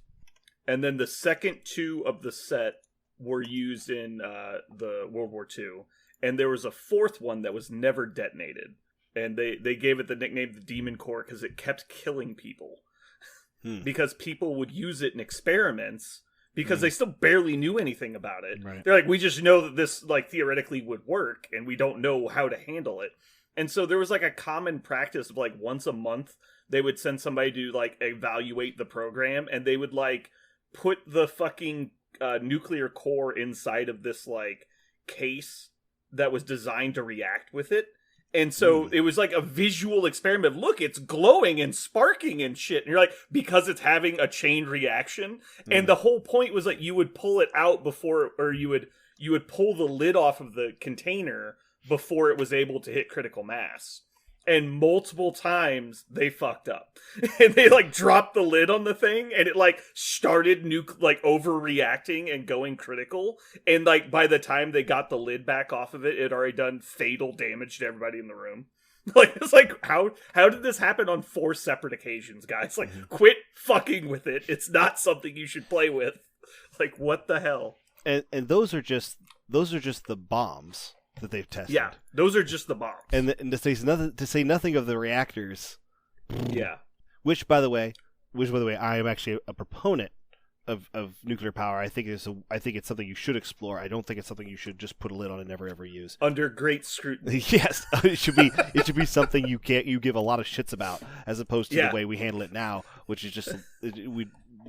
and then the second 2 of the set were used in the World War II, and there was a 4th one that was never detonated, and they gave it the nickname the Demon Core because it kept killing people because people would use it in experiments. Because they still barely knew anything about it. Right. They're like, we just know that this like theoretically would work, and we don't know how to handle it. And so there was like a common practice of like once a month they would send somebody to like evaluate the program, and they would like put the fucking nuclear core inside of this like case that was designed to react with it. And so it was like a visual experiment. Look, it's glowing and sparking and shit. And you're like, because it's having a chain reaction. And the whole point was like you would pull it out before, or you would pull the lid off of the container before it was able to hit critical mass. And multiple times they fucked up. And they like dropped the lid on the thing, and it like started overreacting and going critical. And like by the time they got the lid back off of it, it had already done fatal damage to everybody in the room. Like it's like how did this happen on 4 separate occasions, guys? Like quit fucking with it. It's not something you should play with. Like what the hell? And those are just the bombs that they've tested. Yeah, those are just the bombs. And to say nothing of the reactors. Yeah. Which by the way, I am actually a proponent of nuclear power. I think it's something you should explore. I don't think it's something you should just put a lid on and never ever use. Under great scrutiny. Yes, it should be something you give a lot of shits about, as opposed to the way we handle it now, which is just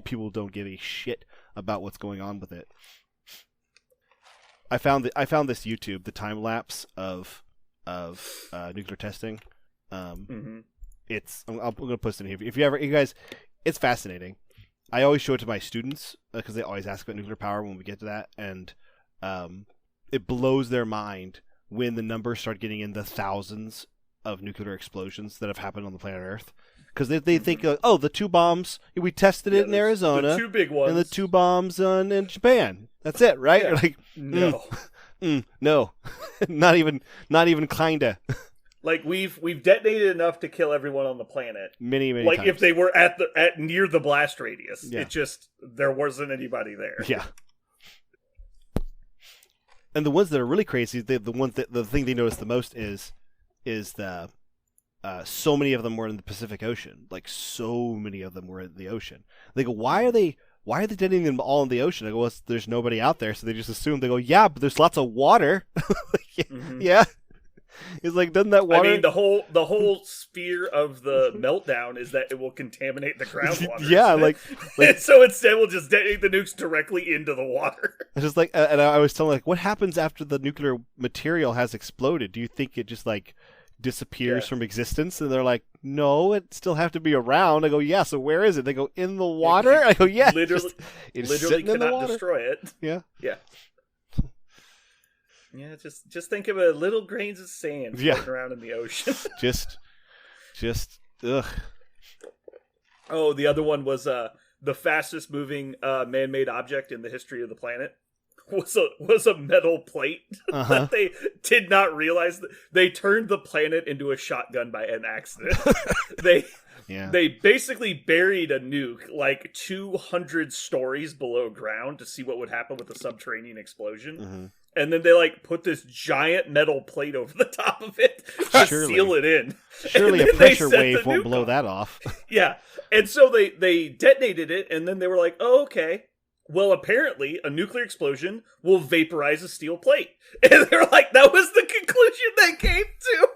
people don't give a shit about what's going on with it. I found this YouTube, the time lapse of nuclear testing. I'm going to post it in here. If you guys, it's fascinating. I always show it to my students because they always ask about nuclear power when we get to that, and it blows their mind when the numbers start getting in the thousands of nuclear explosions that have happened on the planet Earth. Because they think, the 2 bombs, we tested it in Arizona. The 2 big ones. And the 2 bombs in Japan. That's it, right? Yeah. Like, no. No. not even kinda. Like we've detonated enough to kill everyone on the planet. Many like times. If they were at near the blast radius. Yeah. It just there wasn't anybody there. Yeah. And the ones that are really crazy, the thing they notice the most is the so many of them were in the Pacific Ocean. Like so many of them were in the ocean. They go, why are they detonating them all in the ocean? I go, well, there's nobody out there, so they just assume. They go, yeah, but there's lots of water. Yeah. It's like, doesn't that water? I mean, the whole sphere of the meltdown is that it will contaminate the groundwater. Yeah, like so instead we'll just detonate the nukes directly into the water. It's just like, and I was telling what happens after the nuclear material has exploded? Do you think it just like disappears from existence? And they're like, no, it still have to be around. I go, yeah, so where is it? They go, in the water. I go, yeah, literally sitting in the cannot water. destroy it. Yeah. Yeah, just think of it, little grains of sand floating around in the ocean. just ugh. Oh, the other one was the fastest moving man-made object in the history of the planet was a metal plate that they did not realize. They turned the planet into a shotgun by an accident. They basically buried a nuke like 200 stories below ground to see what would happen with a subterranean explosion. Mm-hmm. And then they like put this giant metal plate over the top of it to seal it in. Surely a pressure wave won't blow that off. Yeah. And so they detonated it, and then they were like, oh, okay. Well, apparently a nuclear explosion will vaporize a steel plate. And they were like, that was the conclusion they came to.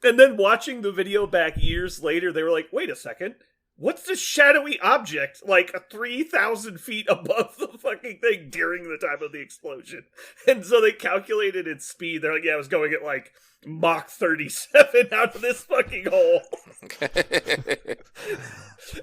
And then watching the video back years later, they were like, wait a second. What's this shadowy object like 3,000 feet above the fucking thing during the time of the explosion? And so they calculated its speed. They're like, yeah, it was going at like Mach 37 out of this fucking hole.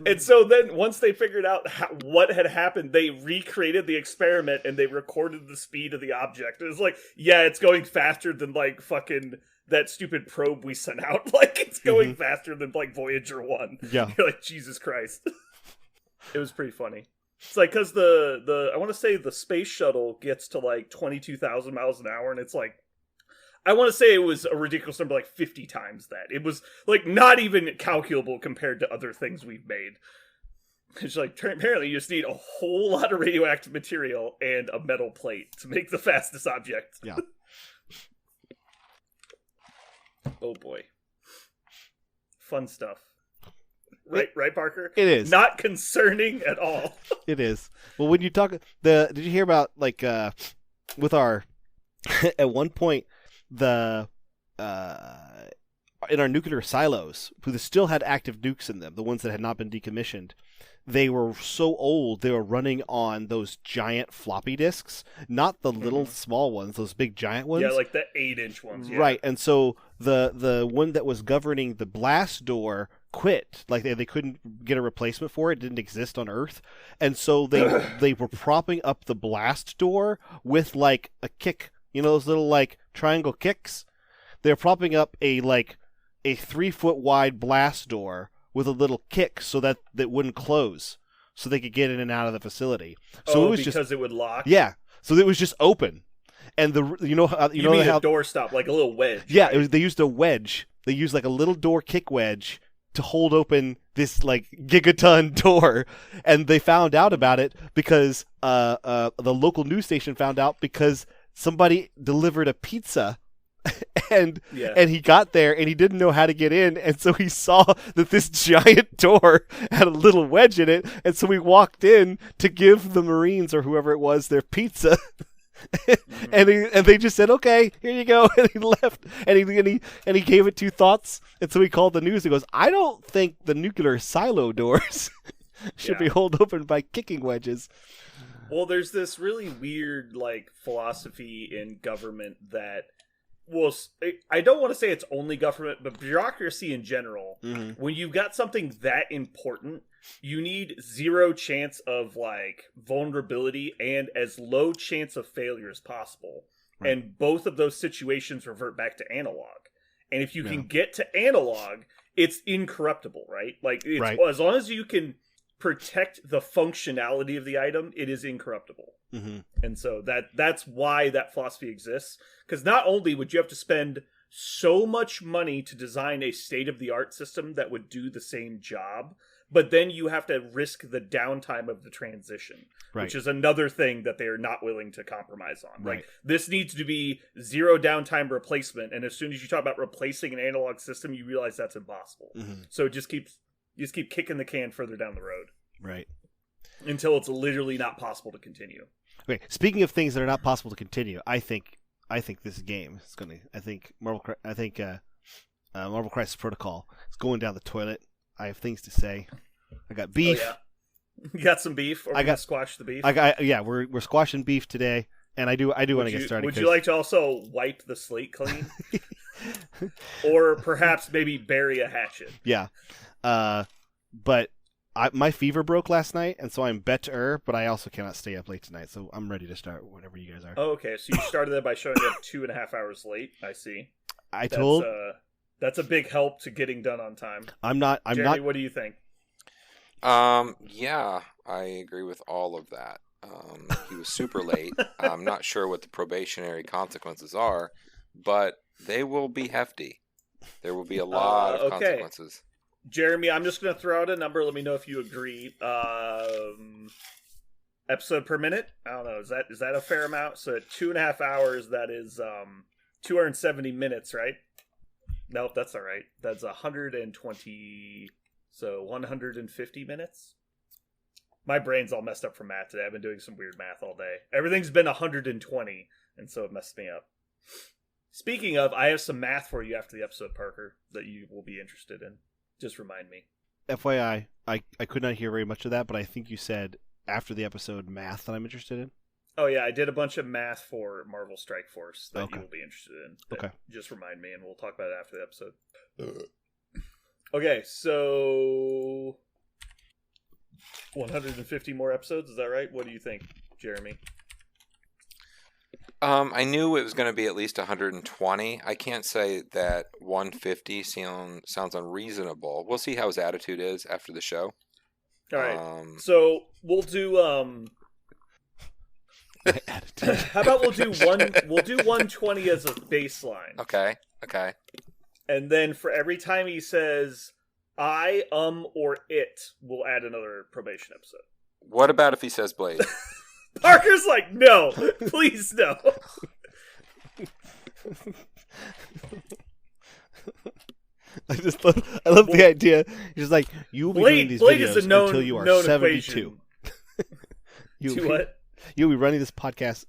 And so then once they figured out what had happened, they recreated the experiment and they recorded the speed of the object. It was like, yeah, it's going faster than like fucking that stupid probe we sent out. Like, it's going faster than like Voyager 1. Yeah. You're like, Jesus Christ. It was pretty funny. It's like, because the I want to say the space shuttle gets to like 22,000 miles an hour, and it's like, I want to say it was a ridiculous number, like 50 times that. It was like not even calculable compared to other things we've made. It's like, apparently you just need a whole lot of radioactive material and a metal plate to make the fastest object. Yeah. Oh boy. Fun stuff. Right, Parker? It is. Not concerning at all. It is. Well, when you talk, did you hear about, like, with our, at one point, in our nuclear silos, who still had active nukes in them, the ones that had not been decommissioned, they were so old, they were running on those giant floppy disks, not the little small ones, those big giant ones. Yeah, like the 8-inch ones. Yeah. Right, and so the one that was governing the blast door quit. Like they couldn't get a replacement for it. It didn't exist on Earth. And so they were propping up the blast door with like a kick. You know those little like triangle kicks? They're propping up a 3-foot wide blast door with a little kick so that it wouldn't close, so they could get in and out of the facility. So it was because it would lock. Yeah, so it was just open, and you know how a door stop, like a little wedge. Yeah, right? They used a wedge. They used like a little door kick wedge to hold open this like gigaton door, and they found out about it because the local news station found out because somebody delivered a pizza. And he got there and he didn't know how to get in, and so he saw that this giant door had a little wedge in it, and so he walked in to give the Marines or whoever it was their pizza. And they just said, "Okay, here you go," and he left, and he gave it 2 thoughts, and so he called the news and goes, "I don't think the nuclear silo doors should be held open by kicking wedges." Well, there's this really weird like philosophy in government that. Well, I don't want to say it's only government, but bureaucracy in general, when you've got something that important, you need 0 chance of, like, vulnerability and as low chance of failure as possible. Right. And both of those situations revert back to analog. And if you can get to analog, it's incorruptible, right? Like, as long as you can protect the functionality of the item, it is incorruptible. And so that's why that philosophy exists, because not only would you have to spend so much money to design a state-of-the-art system that would do the same job, but then you have to risk the downtime of the transition, which is another thing that they are not willing to compromise on. Like, this needs to be 0 downtime replacement, and as soon as you talk about replacing an analog system, you realize that's impossible. So you just keep kicking the can further down the road. Right. Until it's literally not possible to continue. Okay, speaking of things that are not possible to continue, I think this game is going to. I think Marvel Crisis Protocol is going down the toilet. I have things to say. I got beef. Oh, yeah. You got some beef? Or I got squash the beef. We're squashing beef today, and I do want to get started. Would you like to also wipe the slate clean, or perhaps maybe bury a hatchet? Yeah, but My fever broke last night, and so I'm better, but I also cannot stay up late tonight, so I'm ready to start whenever you guys are. Oh, okay, so you started that by showing up 2.5 hours late. I see. That's a big help to getting done on time. Jeremy, what do you think? Yeah, I agree with all of that. He was super late. I'm not sure what the probationary consequences are, but they will be hefty. There will be a lot of consequences. Jeremy, I'm just going to throw out a number. Let me know if you agree. Episode per minute? I don't know. Is that a fair amount? So at 2.5 hours, that is 270 minutes, right? Nope, that's all right. That's 120. So 150 minutes. My brain's all messed up from math today. I've been doing some weird math all day. Everything's been 120, and so it messed me up. Speaking of, I have some math for you after the episode, Parker, that you will be interested in. Just remind me. FYI, I could not hear very much of that, but I think you said after the episode math that I'm interested in. Oh, yeah, I did a bunch of math for Marvel Strike Force that Okay. you will be interested in. Okay. Just remind me, and we'll talk about it after the episode. Okay, so 150 more episodes, is that right? What do you think, Jeremy? I knew it was going to be at least 120. I can't say that 150 sounds unreasonable. We'll see how his attitude is after the show. All right. So we'll do how about we'll do 120 as a baseline. Okay. And then for every time he says I, or it, we'll add another probation episode. What about if he says Blade? Parker's like, no, please no. I love the idea. He's just like, you will be running these Blade videos is a known, until you are known 72. What? You'll be running this podcast.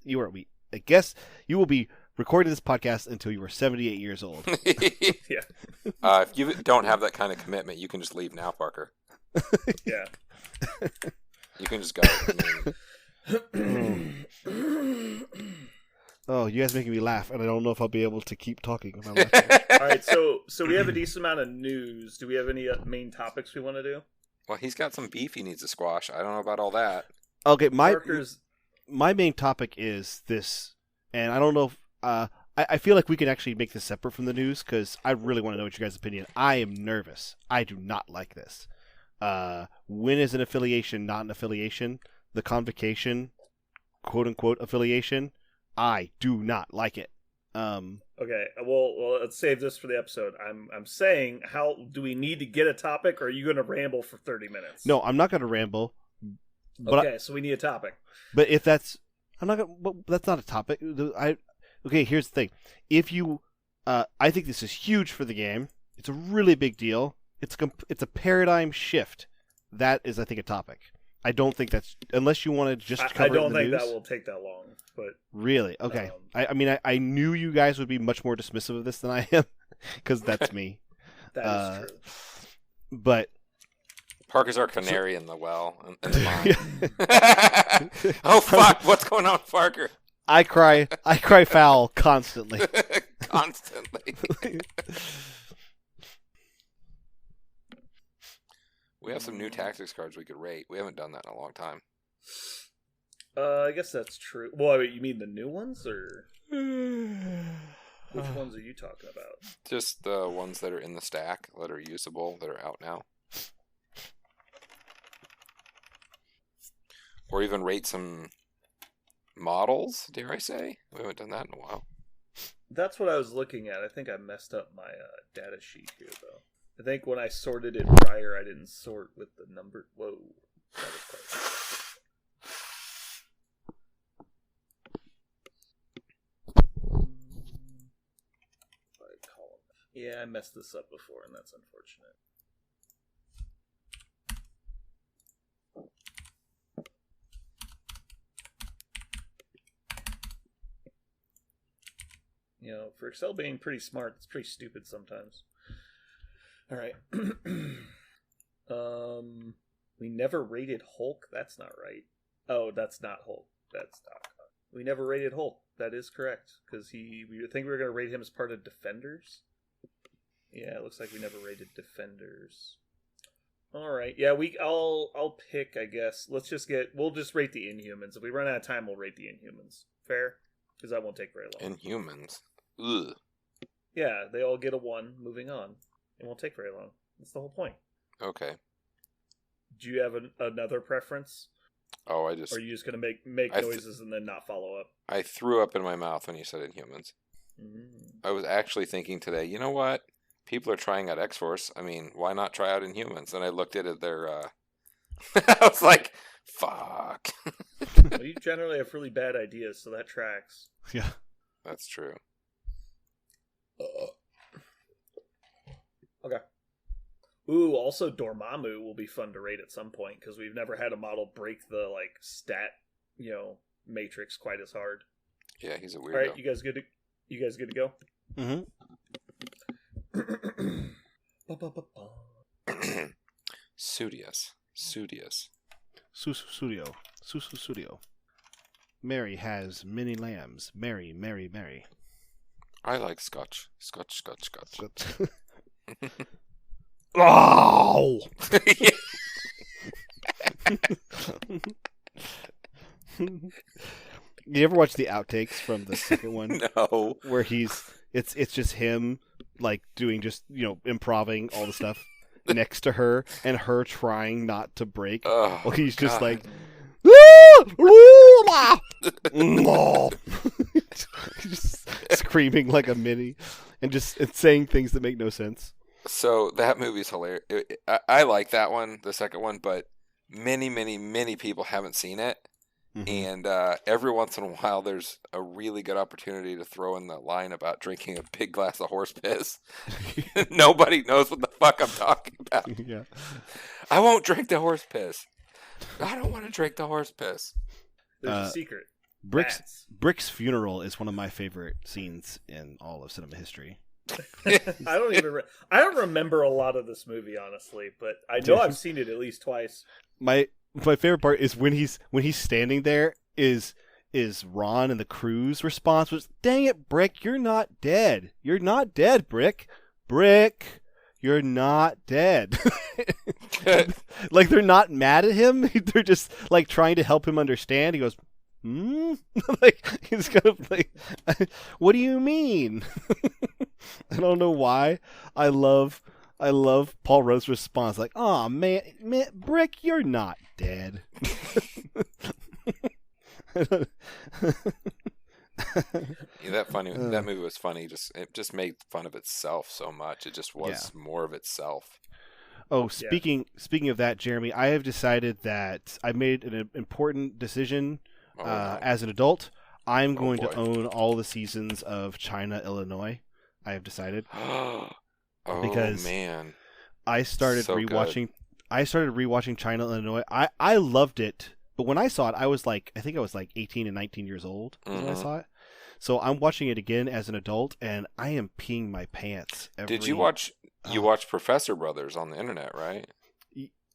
I guess you will be recording this podcast until you are 78 years old. Yeah. If you don't have that kind of commitment, you can just leave now, Parker. Yeah. You can just go. Oh, you guys making me laugh, and I don't know if I'll be able to keep talking. If I'm All right, so we have a decent amount of news. Do we have any main topics we want to do? Well, he's got some beef he needs to squash. I don't know about all that. Okay, Parker's... my main topic is this, and I don't know if I feel like we can actually make this separate from the news because I really want to know what your guys' opinion. I am nervous. I do not like this. When is an affiliation not an affiliation? The convocation, quote unquote affiliation. I do not like it. Okay, well, let's save this for the episode. I'm saying, how do we need to get a topic, or are you going to ramble for 30 minutes? No, I'm not going to ramble. But okay, so we need a topic. But if that's, I'm not going. Well, that's not a topic. Okay, here's the thing. If you, I think this is huge for the game. It's a really big deal. It's a paradigm shift. That is, I think, a topic. I don't think that's unless you want to just cover I don't it in the think news. that will take that long. But really, okay. I mean, I knew you guys would be much more dismissive of this than I am because that's me. That is true. But Parker's our canary in the well. In the mine. Oh fuck! What's going on with Parker? I cry foul constantly. Constantly. We have some new tactics cards we could rate. We haven't done that in a long time. I guess that's true. Well, you mean the new ones, or which ones are you talking about? Just the ones that are in the stack, that are usable, that are out now. Or even rate some models, dare I say? We haven't done that in a while. That's what I was looking at. I think I messed up my data sheet here, though. I think when I sorted it prior, I didn't sort with the number. Whoa. That was quite... Yeah, I messed this up before, and that's unfortunate. You know, for Excel being pretty smart, it's pretty stupid sometimes. All right. We never rated Hulk. That's not right. Oh, that's not Hulk. That's Doc. We never rated Hulk. That is correct, because we think we were going to rate him as part of Defenders. Yeah, it looks like we never rated Defenders. All right. Yeah, I'll pick, I guess. We'll just rate the Inhumans. If we run out of time, we'll rate the Inhumans. Fair? Because that won't take very long. Inhumans. Ugh. Yeah, they all get a 1. Moving on. It won't take very long. That's the whole point. Okay. Do you have another preference? Oh, Or are you just going to make noises and then not follow up? I threw up in my mouth when you said Inhumans. I was actually thinking today, you know what? People are trying out X-Force. I mean, why not try out Inhumans? And I looked at it, I was like, fuck. Well, you generally have really bad ideas, so that tracks. Yeah. That's true. Okay. Ooh, also Dormammu will be fun to rate at some point, because we've never had a model break the, stat, matrix quite as hard. Yeah, he's a weirdo. All right, you guys good to go? Mm-hmm. Studious. Studio. Mary has many lambs. Mary, Mary, Mary. I like Scotch. Scotch. Oh! You ever watch the outtakes from the second one? No. Where it's just him doing improving all the stuff next to her and her trying not to break. Oh, Well, he's just God. just screaming like a mini and just saying things that make no sense. So that movie's hilarious. I like that one, the second one, but many people haven't seen it. Mm-hmm. And every once in a while, there's a really good opportunity to throw in the line about drinking a big glass of horse piss. Nobody knows what the fuck I'm talking about. Yeah. I won't drink the horse piss. I don't want to drink the horse piss. There's a secret. Brick's funeral is one of my favorite scenes in all of cinema history. I don't remember a lot of this movie, honestly, but I know I've seen it at least twice. My favorite part is when he's standing there is Ron and the crew's response was, "Dang it, Brick, you're not dead. You're not dead, Brick. Brick, you're not dead." Like they're not mad at him. They're just trying to help him understand. He goes, he's kind of what do you mean? I don't know why. I love Paul Rudd's response, "Oh man, Brick, you're not dead." Yeah, that movie was funny. It just made fun of itself so much. It just was more of itself. Oh, speaking of that, Jeremy, I have decided that I made an important decision as an adult. I'm going to own all the seasons of China, Illinois. I have decided. Because man, I started rewatching. Good. I started rewatching China, Illinois. I loved it, but when I saw it, I think I was 18 and 19 years old when I saw it. So I'm watching it again as an adult, and I am peeing my pants. Did you watch? You watched Professor Brothers on the internet, right?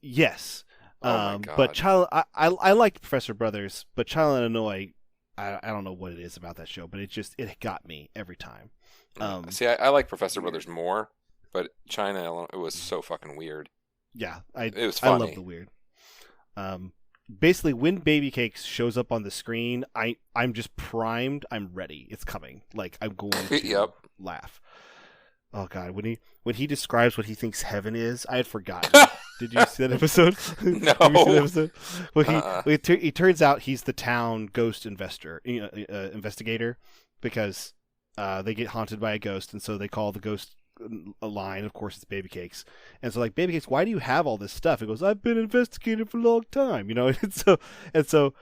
Yes. Oh my God. But I liked Professor Brothers, but China, Illinois, I don't know what it is about that show, but it got me every time. See, I like Professor Brothers more, but China, Illinois, it was so fucking weird. Yeah, it was funny. I love the weird. Basically, when Baby Cakes shows up on the screen, I'm just primed. I'm ready. It's coming. I'm going to laugh. Oh God, when he describes what he thinks heaven is, I had forgotten. Did you see that episode? No. Have you seen that episode? Well, it turns out he's the town ghost investigator, because they get haunted by a ghost, and so they call the ghost a line. Of course, it's Baby Cakes, and so Baby Cakes, why do you have all this stuff? He goes, I've been investigating for a long time, and so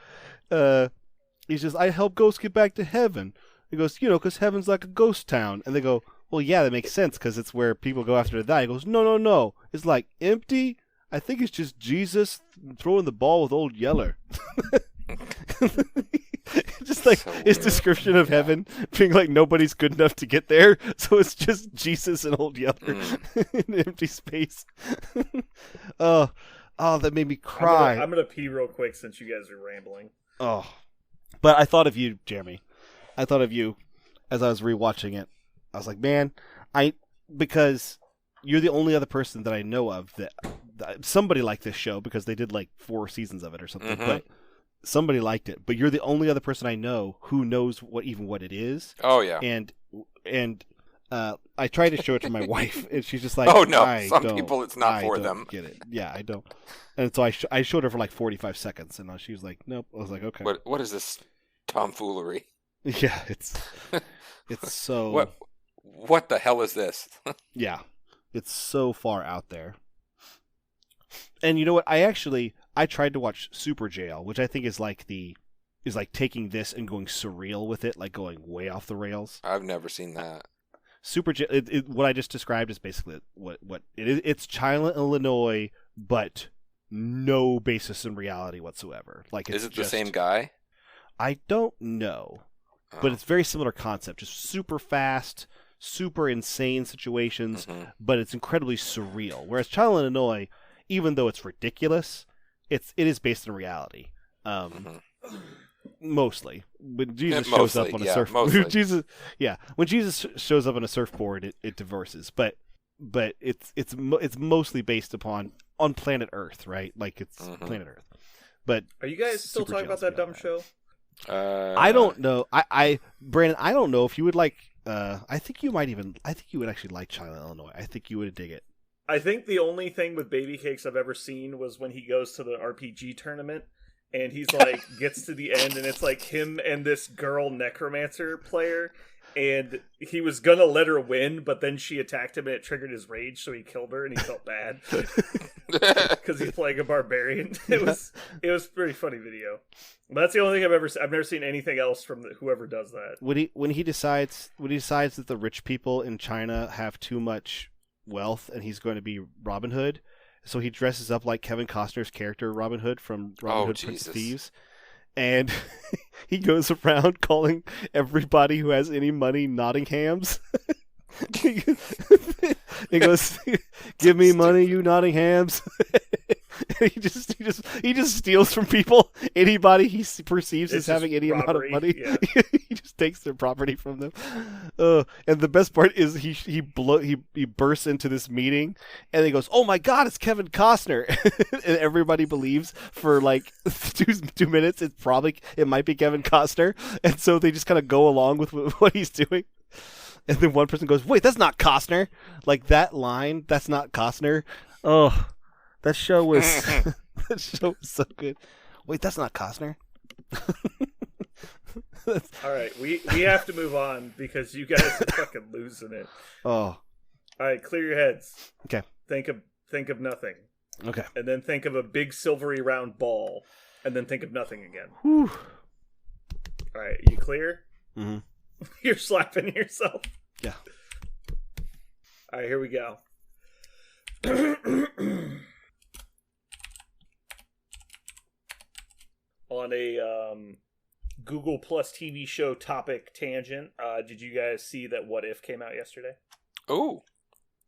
he's just, I help ghosts get back to heaven. He goes, because heaven's like a ghost town, and they go, well, yeah, that makes sense because it's where people go after they die. He goes, no, it's empty. I think it's just Jesus throwing the ball with Old Yeller. Just so his description of heaven being nobody's good enough to get there, so it's just Jesus and Old Yeller in empty space. Oh, that made me cry. I'm gonna pee real quick since you guys are rambling. Oh, but I thought of you, Jeremy. I thought of you as I was rewatching it. I was like, man, because you're the only other person that I know of that somebody liked this show because they did like 4 seasons of it or something. Mhm. But somebody liked it. But you're the only other person I know who knows what it is. Oh yeah. And I tried to show it to my wife, and she's just like, Oh, no. I Some don't- people, it's not I for don't them." Get it? Yeah, I don't. And so I showed her for like 45 seconds, and she was like, "Nope." I was like, "Okay." What is this tomfoolery? Yeah, it's so What the hell is this? yeah, it's so far out there. And you know what? I tried to watch Super Jail, which I think is like taking this and going surreal with it, like going way off the rails. I've never seen that. Super Jail. What I just described is basically what it is. It's China, Illinois, but no basis in reality whatsoever. Like, it's Is it the just, same guy? I don't know, but Oh. it's very similar concept. Just super fast, super insane situations, Mhm. but it's incredibly surreal. Whereas China, Illinois, even though it's ridiculous, it is based in reality. Mhm. Mostly, when Jesus Yeah, shows up mostly, on a yeah, surfboard, mostly. when Jesus shows up on a surfboard, it divorces. But it's mostly based on planet Earth, right? Like, it's Mhm. planet Earth. But Are you guys still Super talking about Jail's that dumb beyond show? I don't know. Brandon, I don't know if you would like. I think you would actually like China, Illinois. I think you would dig it. I think the only thing with Baby Cakes I've ever seen was when he goes to the RPG tournament and he's like gets to the end and it's like him and this girl necromancer player, and he was gonna let her win, but then she attacked him and it triggered his rage, so he killed her and he felt bad because he's playing a barbarian. It was a pretty funny video. But that's the only thing I've never seen anything else from whoever does that. When he decides that the rich people in China have too much wealth and he's going to be Robin Hood, so he dresses up like Kevin Costner's character Robin Hood from Robin Hood Prince of Jesus. Thieves, and he goes around calling everybody who has any money Nottinghams. He goes, "Give me money, you Nottinghams." he just steals from people. Anybody he perceives It's as having just any amount of robbery, money, yeah. he just takes their property from them. And the best part is he bursts into this meeting and he goes, "Oh my God, it's Kevin Costner!" And everybody believes for like 2 minutes it might be Kevin Costner, and so they just kind of go along with what he's doing. And then one person goes, "Wait, that's not Costner!" Like, that line, "That's not Costner." Oh, that show was so good. Wait, that's not Costner. All right, we have to move on because you guys are fucking losing it. Oh, All right, clear your heads. okay, Think of nothing, okay. and then think of a big silvery round ball, and then think of nothing again. Whew. All right, you clear? Mm-hmm. You're slapping yourself. Yeah. All right, here we go. On a Google Plus TV show topic tangent, did you guys see that What If came out yesterday? Oh,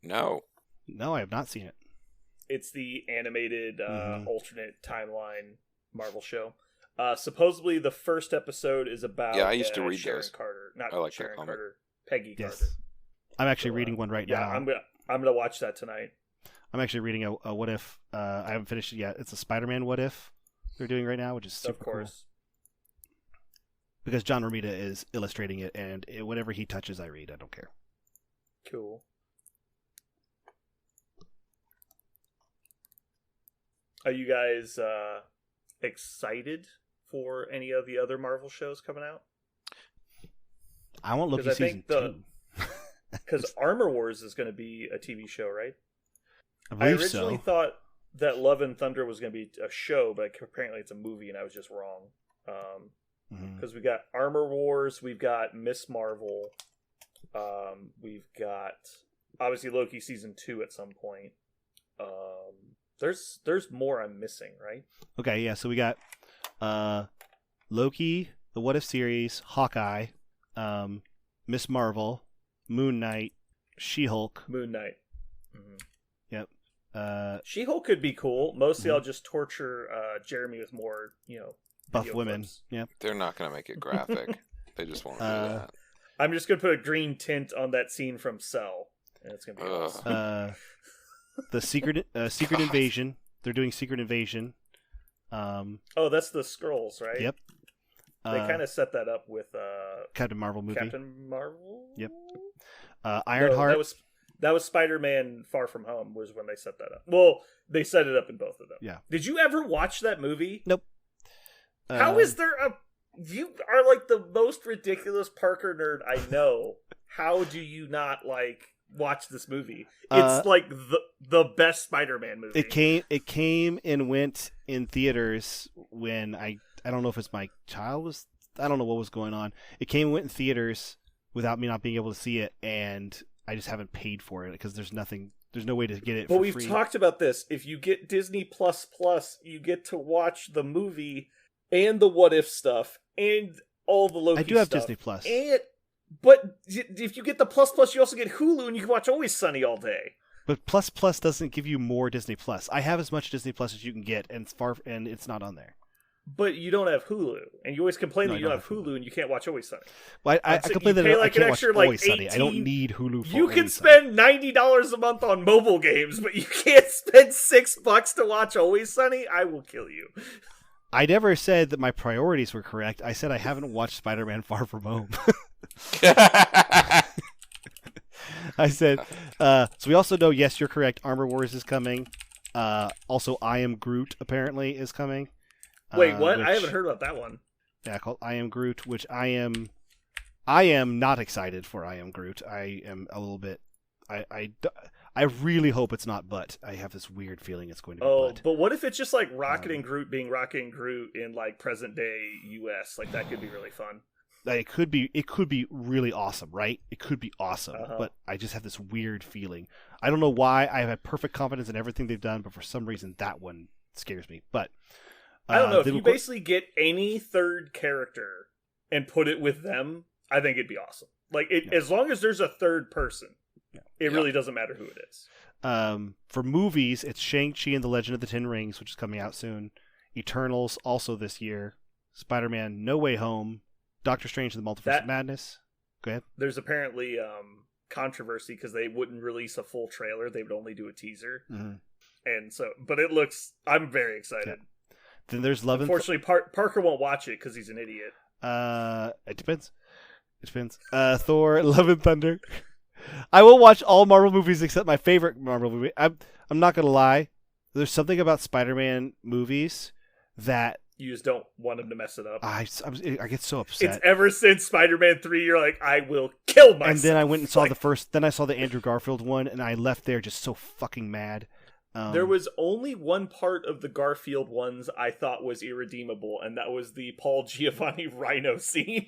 no. No, I have not seen it. It's the animated Mhm. alternate timeline Marvel show. Supposedly, the first episode is about Yeah, I used to read Sharon those. Carter, not I like that Sharon comic. Carter, Peggy Yes, Carter. I'm actually So, reading one right Yeah, now. I'm gonna watch that tonight. I'm actually reading a What If. I haven't finished it yet. It's a Spider-Man What If they're doing right now, which is super Of course. cool. Because John Romita is illustrating it, and whatever he touches, I read. I don't care. Cool. Are you guys excited for any of the other Marvel shows coming out? I want Loki 'Cause I season think the- 2. Because Armor Wars is going to be a TV show, right? I I believe originally so. thought that Love and Thunder was going to be a show, but apparently it's a movie, and I was just wrong. Mhm. Because we got Armor Wars, we've got Miss Marvel, we've got obviously Loki season 2 at some point. There's more I'm missing, right? Okay, yeah. So we got Loki, the What If series, Hawkeye, Miss Marvel, Moon Knight, She-Hulk. Moon Knight. Yep. She-Hulk could be cool. Mostly Mhm. I'll just torture Jeremy with more, Buff video women. clips. Yep. They're not going to make it graphic. They just won't do Uh, that. I'm just gonna put a green tint on that scene from Cell, and it's gonna be Ugh. awesome. the Secret Invasion. They're doing Secret Invasion. Oh, that's the Skrulls, right? Yep. They kind of set that up with Captain Marvel movie. Captain Marvel. Yep. Ironheart. No, that was Spider-Man: Far From Home was when they set that up. Well, they set it up in both of them. Yeah. Did you ever watch that movie? Nope. How is there a? You are like the most ridiculous Parker nerd I know. How do you not watch this movie? It's like the best Spider-Man movie. It came and went in theaters when I don't know if it's my child was, I don't know what was going on. It came and went in theaters without me not being able to see it, and I just haven't paid for it because there's no way to get it. But for we've free. talked about this. If you get Disney Plus, you get to watch the movie and the What If stuff and all the Loki stuff. I do have Disney Plus. But if you get the Plus, you also get Hulu, and you can watch Always Sunny all day. But Plus doesn't give you more Disney Plus. I have as much Disney Plus as you can get, and it's not on there. But you don't have Hulu, and you always complain that you don't have Hulu. Hulu and you can't watch Always Sunny. Well, I complain that I can't watch Always Sunny. I don't 18. need Hulu for You can Always Sunny. spend $90 a month on mobile games, but you can't spend $6 to watch Always Sunny. I will kill you. I never said that my priorities were correct. I said I haven't watched Spider-Man: Far From Home. I said, so we also know, yes, you're correct, Armor Wars is coming. Also, I Am Groot apparently is coming. Wait, what? I haven't heard about that one. Yeah, called I Am Groot, which I am not excited for. I Am Groot. I am a little bit. I really hope it's not Butt. I have this weird feeling it's going to be Butt. But what if it's just like Rocket and Groot being Rocket and Groot in present day US? That could be really fun. It could be really awesome, right? It could be awesome, but I just have this weird feeling. I don't know why. I have perfect confidence in everything they've done, but for some reason that one scares me. But I don't know, if you basically get any third character and put it with them, I think it'd be awesome. As long as there's a third person, it really doesn't matter who it is. For movies, it's Shang-Chi and the Legend of the Ten Rings, which is coming out soon. Eternals also this year. Spider-Man: No Way Home. Doctor Strange and the Multiverse of Madness. Go ahead. There's apparently controversy because they wouldn't release a full trailer; they would only do a teaser. Mm-hmm. And so, but it looks. I'm very excited. Yeah. Then there's Love. Unfortunately, Parker won't watch it because he's an idiot. It depends. Thor: Love and Thunder. I will watch all Marvel movies except my favorite Marvel movie. I'm not gonna lie. There's something about Spider-Man movies that. You just don't want him to mess it up. I get so upset. It's ever since Spider-Man 3, you're like, I will kill myself. And then I went and saw then I saw the Andrew Garfield one, and I left there just so fucking mad. There was only one part of the Garfield ones I thought was irredeemable, and that was the Paul Giamatti Rhino scene.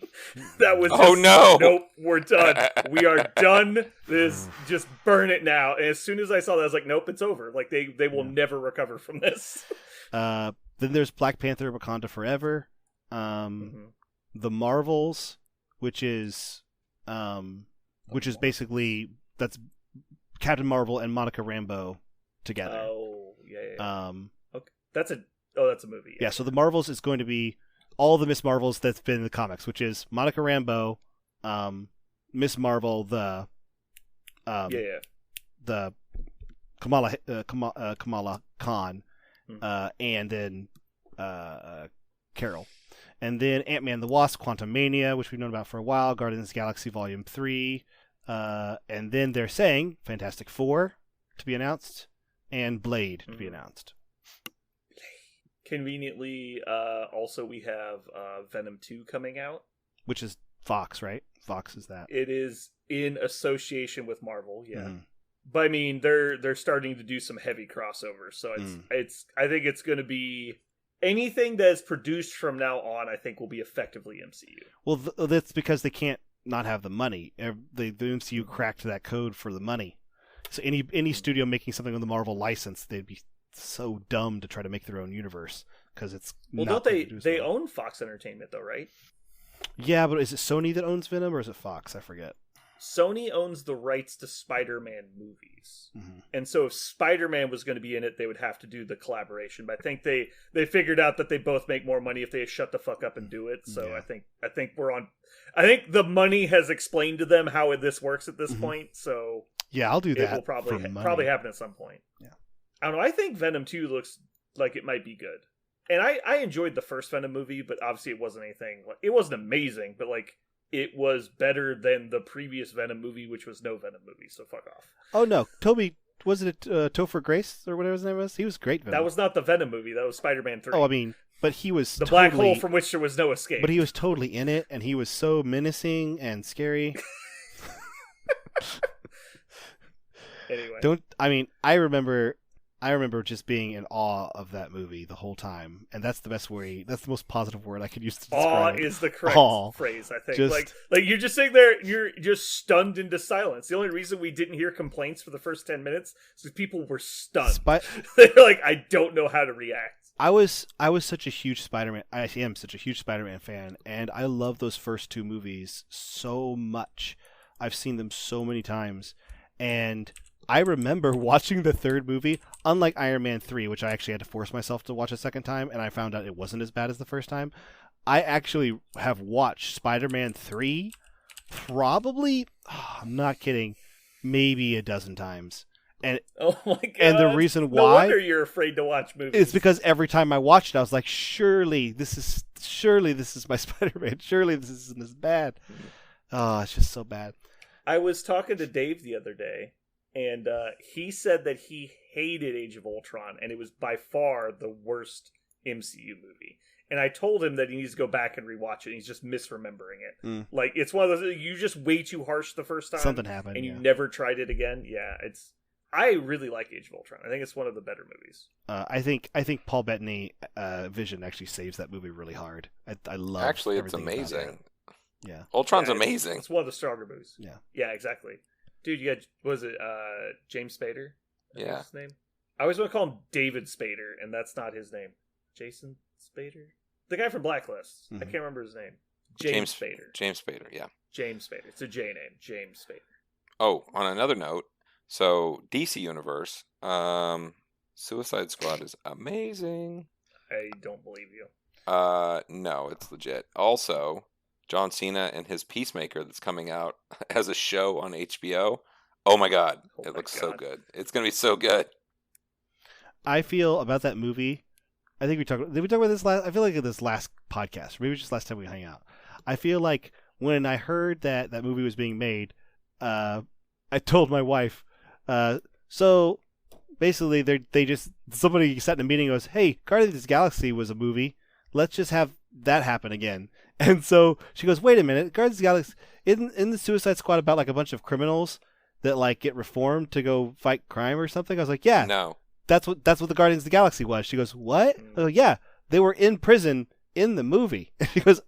That was nope, we're done. We are done. Just burn it now. And as soon as I saw that, I was like, nope, it's over. They will never recover from this. Then there's Black Panther: Wakanda Forever, The Marvels, which is basically that's Captain Marvel and Monica Rambeau together. Oh yeah. Okay. That's a movie. Yeah. So The Marvels is going to be all the Miss Marvels that's been in the comics, which is Monica Rambeau, Miss Marvel, the Kamala Khan. And then Carol. And then Ant-Man the Wasp, Quantumania, which we've known about for a while, Guardians of the Galaxy Volume 3. And then they're saying Fantastic Four to be announced, and Blade to be announced. Conveniently, also we have Venom 2 coming out. Which is Fox, right? Fox is that. It is in association with Marvel, yeah. Mm-hmm. But I mean, they're starting to do some heavy crossovers, so I think it's going to be anything that is produced from now on. I think will be effectively MCU. Well, that's because they can't not have the money. The MCU cracked that code for the money. So any studio making something with the Marvel license, they'd be so dumb to try to make their own universe because it's don't they own Fox Entertainment though, right? Yeah, but is it Sony that owns Venom or is it Fox? I forget. Sony owns the rights to Spider-Man movies. Mm-hmm. And so if Spider-Man was going to be in it, they would have to do the collaboration. But I think they figured out that they both make more money if they shut the fuck up and do it. So yeah. I think we're on. I think the money has explained to them how this works at this point. So Yeah, I'll do It that. will probably for money. probably happen at some point. Yeah. I don't know. I think Venom 2 looks like it might be good. And I enjoyed the first Venom movie, but obviously it wasn't anything. It wasn't amazing, but like it was better than the previous Venom movie, which was no Venom movie. So fuck off. Oh no, Toby, was it Topher Grace or whatever his name was? He was great. Venom. That was not the Venom movie. That was Spider-Man 3. Oh, I mean, but he was the totally, black hole from which there was no escape. But he was totally in it, and he was so menacing and scary. Anyway, I remember just being in awe of that movie the whole time, and that's the best way. That's the most positive word I could use to awe describe it. is the correct Awe. phrase. I think Just- like you're just sitting there, you're just stunned into silence. The only reason we didn't hear complaints for the first 10 minutes is because people were stunned. They're like, I don't know how to react. I was such a huge Spider-Man. I am such a huge Spider-Man fan, and I love those first two movies so much. I've seen them so many times, and I remember watching the third movie. Unlike Iron Man 3, which I actually had to force myself to watch a second time, and I found out it wasn't as bad as the first time. I actually have watched Spider-Man 3 probably, I'm not kidding, maybe a dozen times. And Oh my god! And the reason no why- wonder you're afraid to watch movies. it's because every time I watched it, I was like, surely this is my Spider-Man. Surely this isn't as bad. Oh, it's just so bad. I was talking to Dave the other day, and he said that he hated Age of Ultron, and it was by far the worst MCU movie. And I told him that he needs to go back and rewatch it. He's just misremembering it. Mm. Like, it's one of those, you just way too harsh the first time. Something happened. And you Yeah. never tried it again. Yeah, I really like Age of Ultron. I think it's one of the better movies. I think Paul Bettany Vision actually saves that movie really hard. I love. Actually, it's everything about amazing. it. Yeah. Ultron's Yeah, amazing. It's one of the stronger movies. Yeah. Yeah, exactly. Dude, you got, was it James Spader? I think Yeah. that's his name. I always want to call him David Spader, and that's not his name. Jason Spader? The guy from Blacklist. I Mhm. can't remember his name. James Spader. James Spader, yeah. James Spader. It's a J name. James Spader. Oh, on another note, so DC Universe, Suicide Squad is amazing. I don't believe you. No, it's legit. Also, John Cena and his Peacemaker that's coming out as a show on HBO. Oh my god, Oh it my looks so God. good. It's gonna be so good. I feel about that movie. I think did we talk about this last? I feel like in this last podcast, maybe just last time we hung out. I feel like when I heard that that movie was being made, I told my wife. So basically, somebody sat in a meeting and goes, "Hey, Guardians of the Galaxy was a movie. Let's just have that happen again." And so she goes, "Wait a minute, Guardians of the Galaxy in the Suicide Squad about like a bunch of criminals that like get reformed to go fight crime or something?" I was like, "Yeah." No. That's what the Guardians of the Galaxy was. She goes, "What?" I go, "Yeah, they were in prison in the movie." And she goes,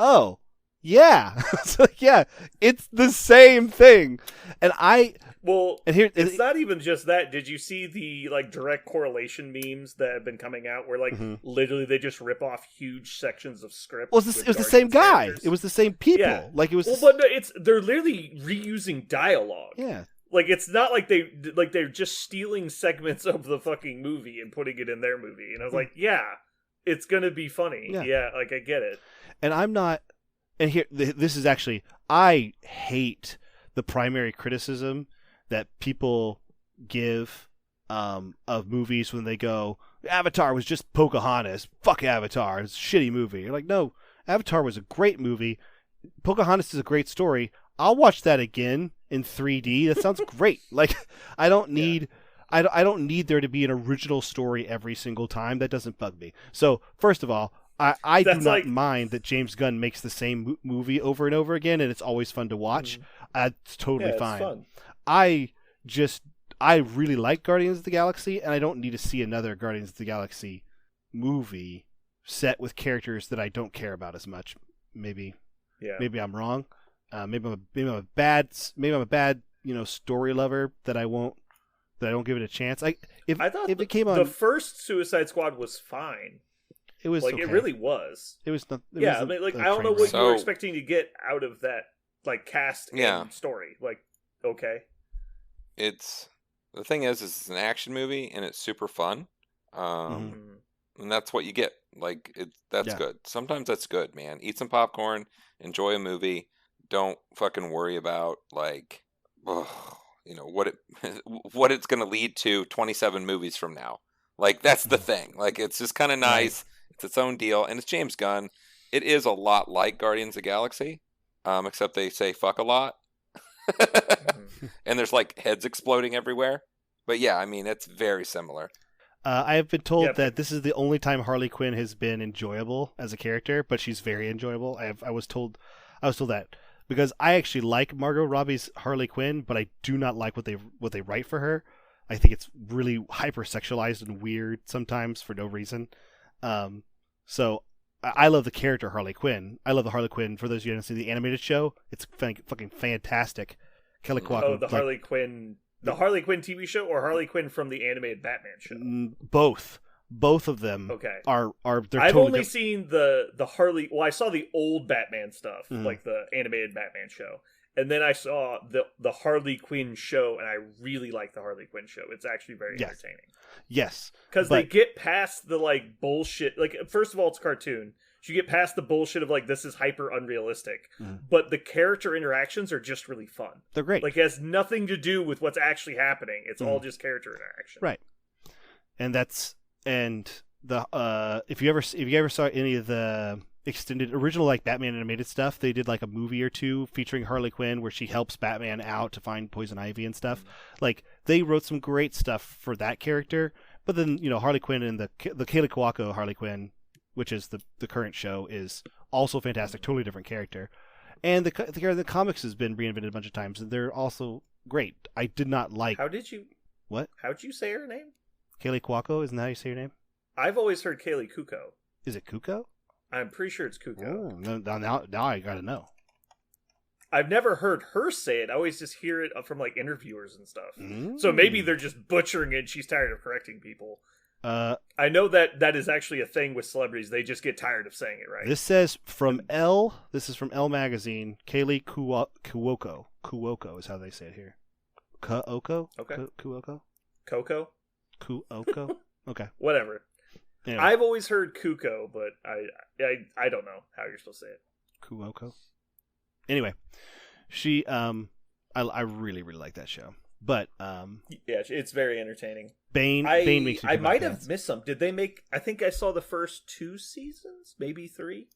"Oh, yeah." So yeah, it's the same thing. And here It's not even just that. Did you see the like direct correlation memes that have been coming out where like Mhm. literally they just rip off huge sections of script? it was with the same Guardians guy. characters? It was the same people. Yeah. Like it was. Well, but no, they're literally reusing dialogue. Yeah. Like it's not like they're just stealing segments of the fucking movie and putting it in their movie. And I was like, yeah, it's gonna be funny. Yeah. Yeah, like I get it. And I'm not. And here, this is actually. I hate the primary criticism that people give of movies when they go, Avatar was just Pocahontas. Fuck Avatar. It's a shitty movie. You're like, no, Avatar was a great movie. Pocahontas is a great story. I'll watch that again in 3D. That sounds great. Like, I don't need. I don't need there to be an original story every single time. That doesn't bug me. So, first of all, I do That's not like- mind that James Gunn makes the same movie over and over again, and it's always fun to watch. It's totally Yeah, it's fine. fun. I really like Guardians of the Galaxy, and I don't need to see another Guardians of the Galaxy movie set with characters that I don't care about as much. Maybe Yeah. I'm wrong. Maybe I'm a bad story lover that I don't give it a chance. I thought if it came on, the first Suicide Squad was fine. it was Like okay. it really was. It was not. It Yeah, I wasn't mean, like a I don't know train what wreck. you were So- expecting to get out of that, like cast Yeah. and story. Like, okay, The thing is it's an action movie and it's super fun. Mhm. Mm. And that's what you get. Like that's Yeah. good. Sometimes that's good, man. Eat some popcorn, enjoy a movie. Don't fucking worry about like what it what it's going to lead to 27 movies from now. Like, that's the thing. Like, it's just kind of nice. Right. It's its own deal, and it's James Gunn. It is a lot like Guardians of the Galaxy, except they say fuck a lot. And there's like heads exploding everywhere. But yeah, I mean, it's very similar. I have been told that this is the only time Harley Quinn has been enjoyable as a character, but she's very enjoyable. I was told that because I actually like Margot Robbie's Harley Quinn, but I do not like what they write for her. I think it's really hypersexualized and weird sometimes for no reason. So I love the character Harley Quinn. I love the Harley Quinn. For those of you who haven't seen the animated show, it's fucking fantastic. Kelly Cuoco. Oh, the Harley Quinn TV show, or Harley Quinn from the animated Batman show? Both of them. Okay. Are they're I've totally only seen the Harley. Well, I saw the old Batman stuff, like the animated Batman show. And then I saw the Harley Quinn show, and I really like the Harley Quinn show. It's actually very entertaining. Yes. Because they get past the, like, bullshit. Like, first of all, it's a cartoon. So you get past the bullshit of, like, this is hyper unrealistic. But the character interactions are just really fun. They're great. Like, it has nothing to do with what's actually happening. It's all just character interaction. Right. And if you ever saw any of the extended original like Batman animated stuff, they did like a movie or two featuring Harley Quinn where she helps Batman out to find Poison Ivy and stuff. Like, they wrote some great stuff for that character, but then Harley Quinn and the Kaley Cuoco Harley Quinn, which is the current show, is also fantastic, totally different character. And the comics has been reinvented a bunch of times, and they're also great. I did not like. How'd you say her name? Kaley Cuoco, isn't that how you say your name? I've always heard Kaley Cuoco. Is it Cuoco? I'm pretty sure it's Cuoco. Oh, now I gotta know. I've never heard her say it. I always just hear it from like interviewers and stuff. So maybe they're just butchering it and she's tired of correcting people. I know that is actually a thing with celebrities. They just get tired of saying it, right? This says from Elle. This is from Elle magazine. Kaley Cuoco. Cuoco is how they say it here. Cuoco? Okay. Cuoco? Coco? Cuoco? Okay. Whatever. Anyway. I've always heard Cuoco, but I don't know how you're supposed to say it. Cuoco. Anyway, she I really like that show, but yeah, it's very entertaining. Bane makes me I might have missed some. Did they make? I think I saw the first 2 seasons, maybe 3.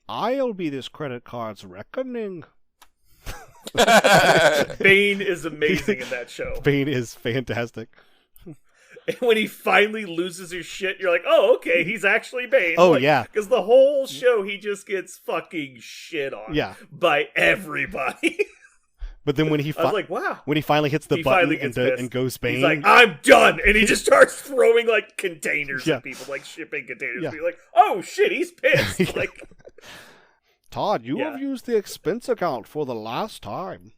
I'll be this credit card's reckoning. Bane is amazing in that show. Bane is fantastic. And when he finally loses his shit, you're like, oh, okay, he's actually Bane. Oh, like, yeah. Because the whole show, he just gets fucking shit on by everybody. But then when I was like, wow. When he finally hits the button and goes Bane. He's like, I'm done. And he just starts throwing, like, containers at people, like shipping containers. Yeah. Be like, oh, shit, he's pissed. Like, Todd, you have used the expense account for the last time.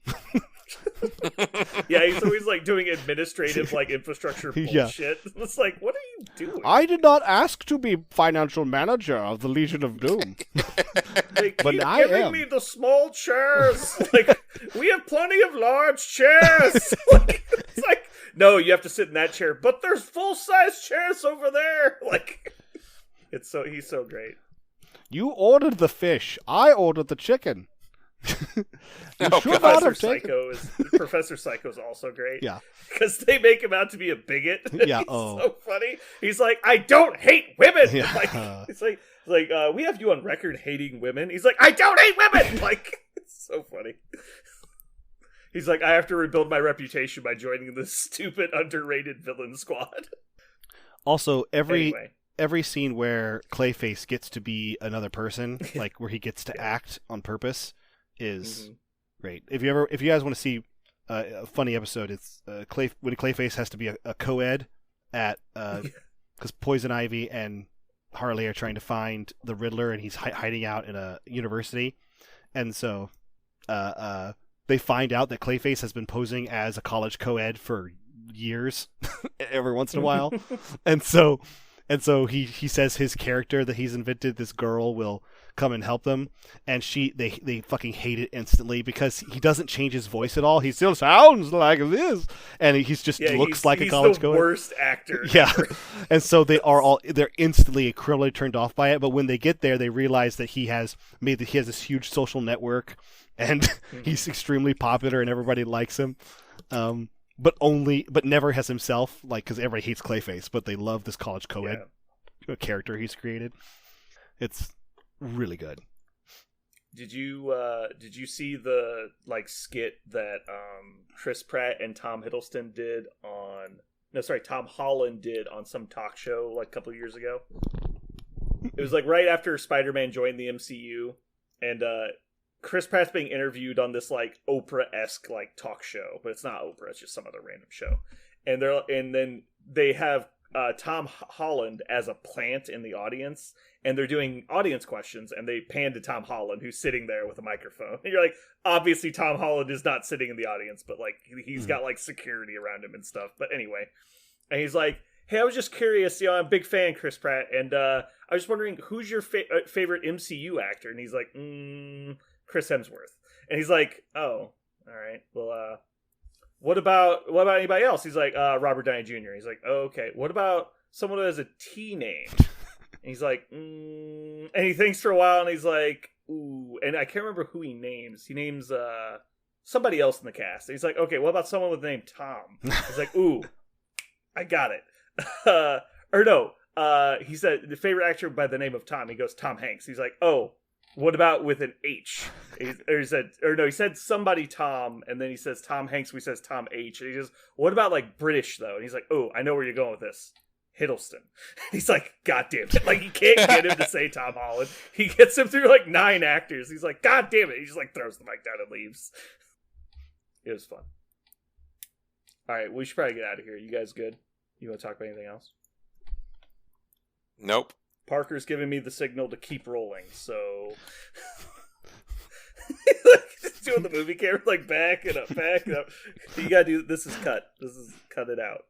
Yeah, he's always like doing administrative like infrastructure bullshit. It's like, what are you doing? I did not ask to be financial manager of the Legion of Doom. They keep giving me the small chairs. Like, we have plenty of large chairs. Like, it's like, no, you have to sit in that chair, but there's full size chairs over there. Like, he's so great. You ordered the fish. I ordered the chicken. Professor Psycho is also great. Yeah, because they make him out to be a bigot. Yeah, so funny. He's like, I don't hate women. Yeah. Like, it's like we have you on record hating women. He's like, I don't hate women. Like, it's so funny. He's like, I have to rebuild my reputation by joining this stupid, underrated villain squad. Also, every scene where Clayface gets to be another person, like where he gets to act on purpose, is great. If you guys want to see a funny episode, it's when Clayface has to be a co-ed at because Poison Ivy and Harley are trying to find the Riddler, and he's hiding out in a university, and so they find out that Clayface has been posing as a college co-ed for years, every once in a while, and so he says his character that he's invented, this girl, will come and help them, and they fucking hate it instantly because he doesn't change his voice at all. He still sounds like this, and he's just looks like a college co-ed. He's the worst actor. Yeah, and so they're instantly criminally turned off by it. But when they get there, they realize that he has this huge social network, and he's extremely popular, and everybody likes him. but never has himself, like, because everybody hates Clayface, but they love this college co-ed character he's created. It's really good. Did you see the like skit that Chris Pratt and Tom Hiddleston did on? No, sorry, Tom Holland did on some talk show like a couple of years ago. It was like right after Spider-Man joined the MCU, and Chris Pratt's being interviewed on this like Oprah-esque like talk show, but it's not Oprah; it's just some other random show. And then they have Tom Holland as a plant in the audience, and they're doing audience questions, and they pan to Tom Holland, who's sitting there with a microphone. And you're like, obviously Tom Holland is not sitting in the audience, but like he's got like security around him and stuff. But anyway, and he's like, hey, I was just curious, I'm a big fan, Chris Pratt, and I was just wondering, who's your favorite MCU actor? And he's like, Chris Hemsworth. And he's like, oh, all right, well, what about anybody else? He's like, Robert Downey Jr. He's like, oh, okay. What about someone who has a T name? And he's like, and he thinks for a while, and he's like, ooh, and I can't remember who he names. He names somebody else in the cast. And he's like, okay, what about someone with the name Tom? He's like, ooh, I got it. Or no, he said the favorite actor by the name of Tom. He goes, Tom Hanks. He's like, oh, what about with an H? He said somebody Tom, and then he says Tom Hanks. We says Tom H. And he goes, what about like British though? And he's like, oh, I know where you're going with this. Hiddleston. He's like, God damn it. Like, he can't get him to say Tom Holland. He gets him through like 9 actors. He's like, God damn it. He just like throws the mic down and leaves. It was fun. All right, we should probably get out of here. You guys good? You want to talk about anything else? Nope. Parker's giving me the signal to keep rolling, so just doing the movie camera, like back and up. You gotta do this. Is cut. This is cut it out.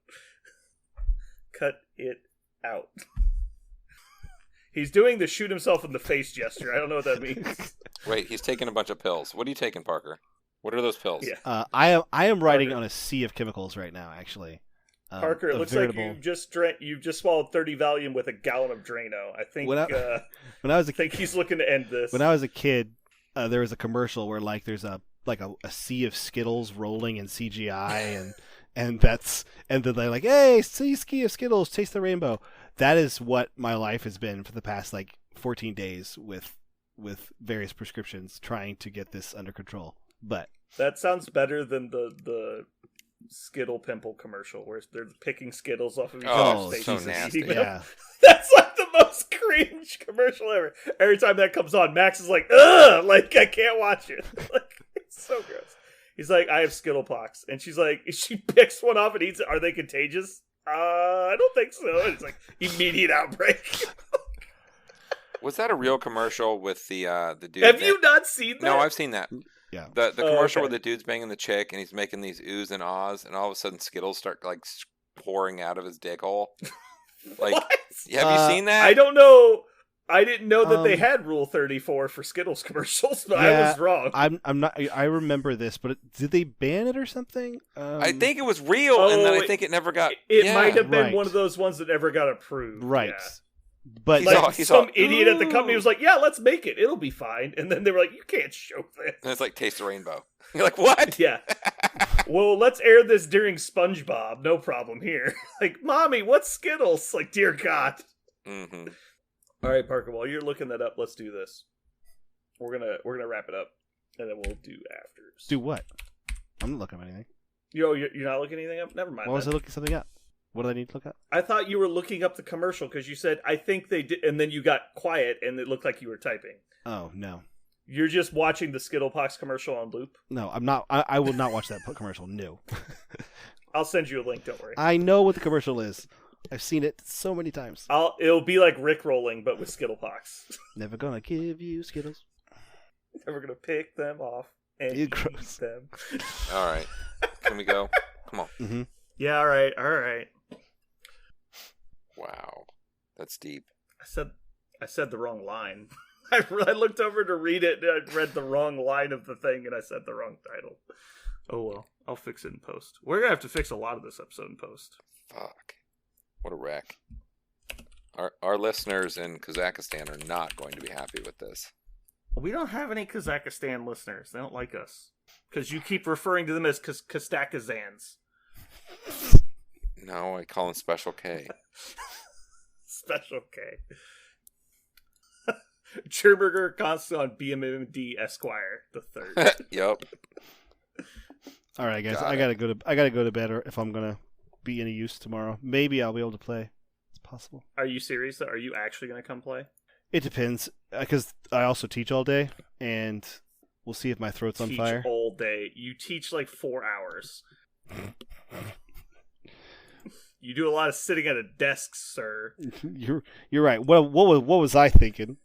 Cut it out. He's doing the shoot himself in the face gesture. I don't know what that means. Wait, he's taking a bunch of pills. What are you taking, Parker? What are those pills? Yeah. I am riding on a sea of chemicals right now, actually. Parker, it looks like you've just swallowed 30 Valium with a gallon of Drano. I think I think he's looking to end this. When I was a kid, there was a commercial where like there's a sea of Skittles rolling in CGI and then they're like, hey, sea of Skittles, taste the rainbow. That is what my life has been for the past like 14 days with various prescriptions trying to get this under control. But that sounds better than the Skittle pimple commercial where they're picking Skittles off of each other's faces. So nasty. Yeah. That's like the most cringe commercial ever. Every time that comes on, Max is like, ugh, like I can't watch it. Like, it's so gross. He's like, I have Skittlepox. And she's like, she picks one off and eats it. Are they contagious? I don't think so. And it's like, immediate outbreak. Was that a real commercial with the dude? Have you not seen that? No, I've seen that. Yeah. The commercial where okay. the dude's banging the chick and he's making these oohs and ahs, and all of a sudden Skittles start like pouring out of his dick hole. Like, What? have you seen that? I don't know. I didn't know that they had Rule 34 for Skittles commercials, but I was wrong. I'm not. I remember this, but did they ban it or something? I think it was real, and then I think it never got. It yeah. might have been Right. one of those ones that never got approved. Right. Yeah. But Like he's some all, idiot at the company "Ooh." was like, "Yeah, let's make it. It'll be fine." And then they were like, "You can't show this." And it's like Taste the Rainbow. You're like, what? Yeah. Well, let's air this during SpongeBob. No problem here. Like, Mommy, what's Skittles? Like, dear God. Mm-hmm. All right, Parker. While you're looking that up, let's do this. We're gonna wrap it up, and then we'll do afters. do what? I'm not looking at anything. You're not looking anything up. Never mind. Why was I then. looking something up? What do I need to look up? I thought you were looking up the commercial because you said, I think they did, and then you got quiet and it looked like you were typing. Oh no, You're just watching the Skittlepox commercial on loop? no, I'm not. I will not watch that commercial. No. I'll send you a link, don't worry. I know what the commercial is. I've seen it so many times. It'll be like Rickrolling, but with Skittlepox. Never gonna give you Skittles. We're gonna pick them off and Ew, eat gross. them. All right. Can we go? Come on. Mm-hmm. Yeah, all right. Wow. That's deep. I said the wrong line. I looked over to read it, and I read the wrong line of the thing, and I said the wrong title. Oh well, I'll fix it in post. We're gonna have to fix a lot of this episode in post. Fuck. What a wreck. Our listeners in Kazakhstan are not going to be happy with this. We don't have any Kazakhstan listeners. They don't like us. Because you keep referring to them as Kazakhstans. No, I call him Special K. Special K. Cherburger Constantine BMMD Esquire the third. Yep. All right, guys, Got I it. gotta go to bed, or if I'm gonna be any use tomorrow. Maybe I'll be able to play. It's possible. Are you serious? Are you actually going to come play? It depends, because I also teach all day, and we'll see if my throat's on Teach fire. all day. You teach like 4 hours. You do a lot of sitting at a desk, sir. You're right. Well, what was I thinking?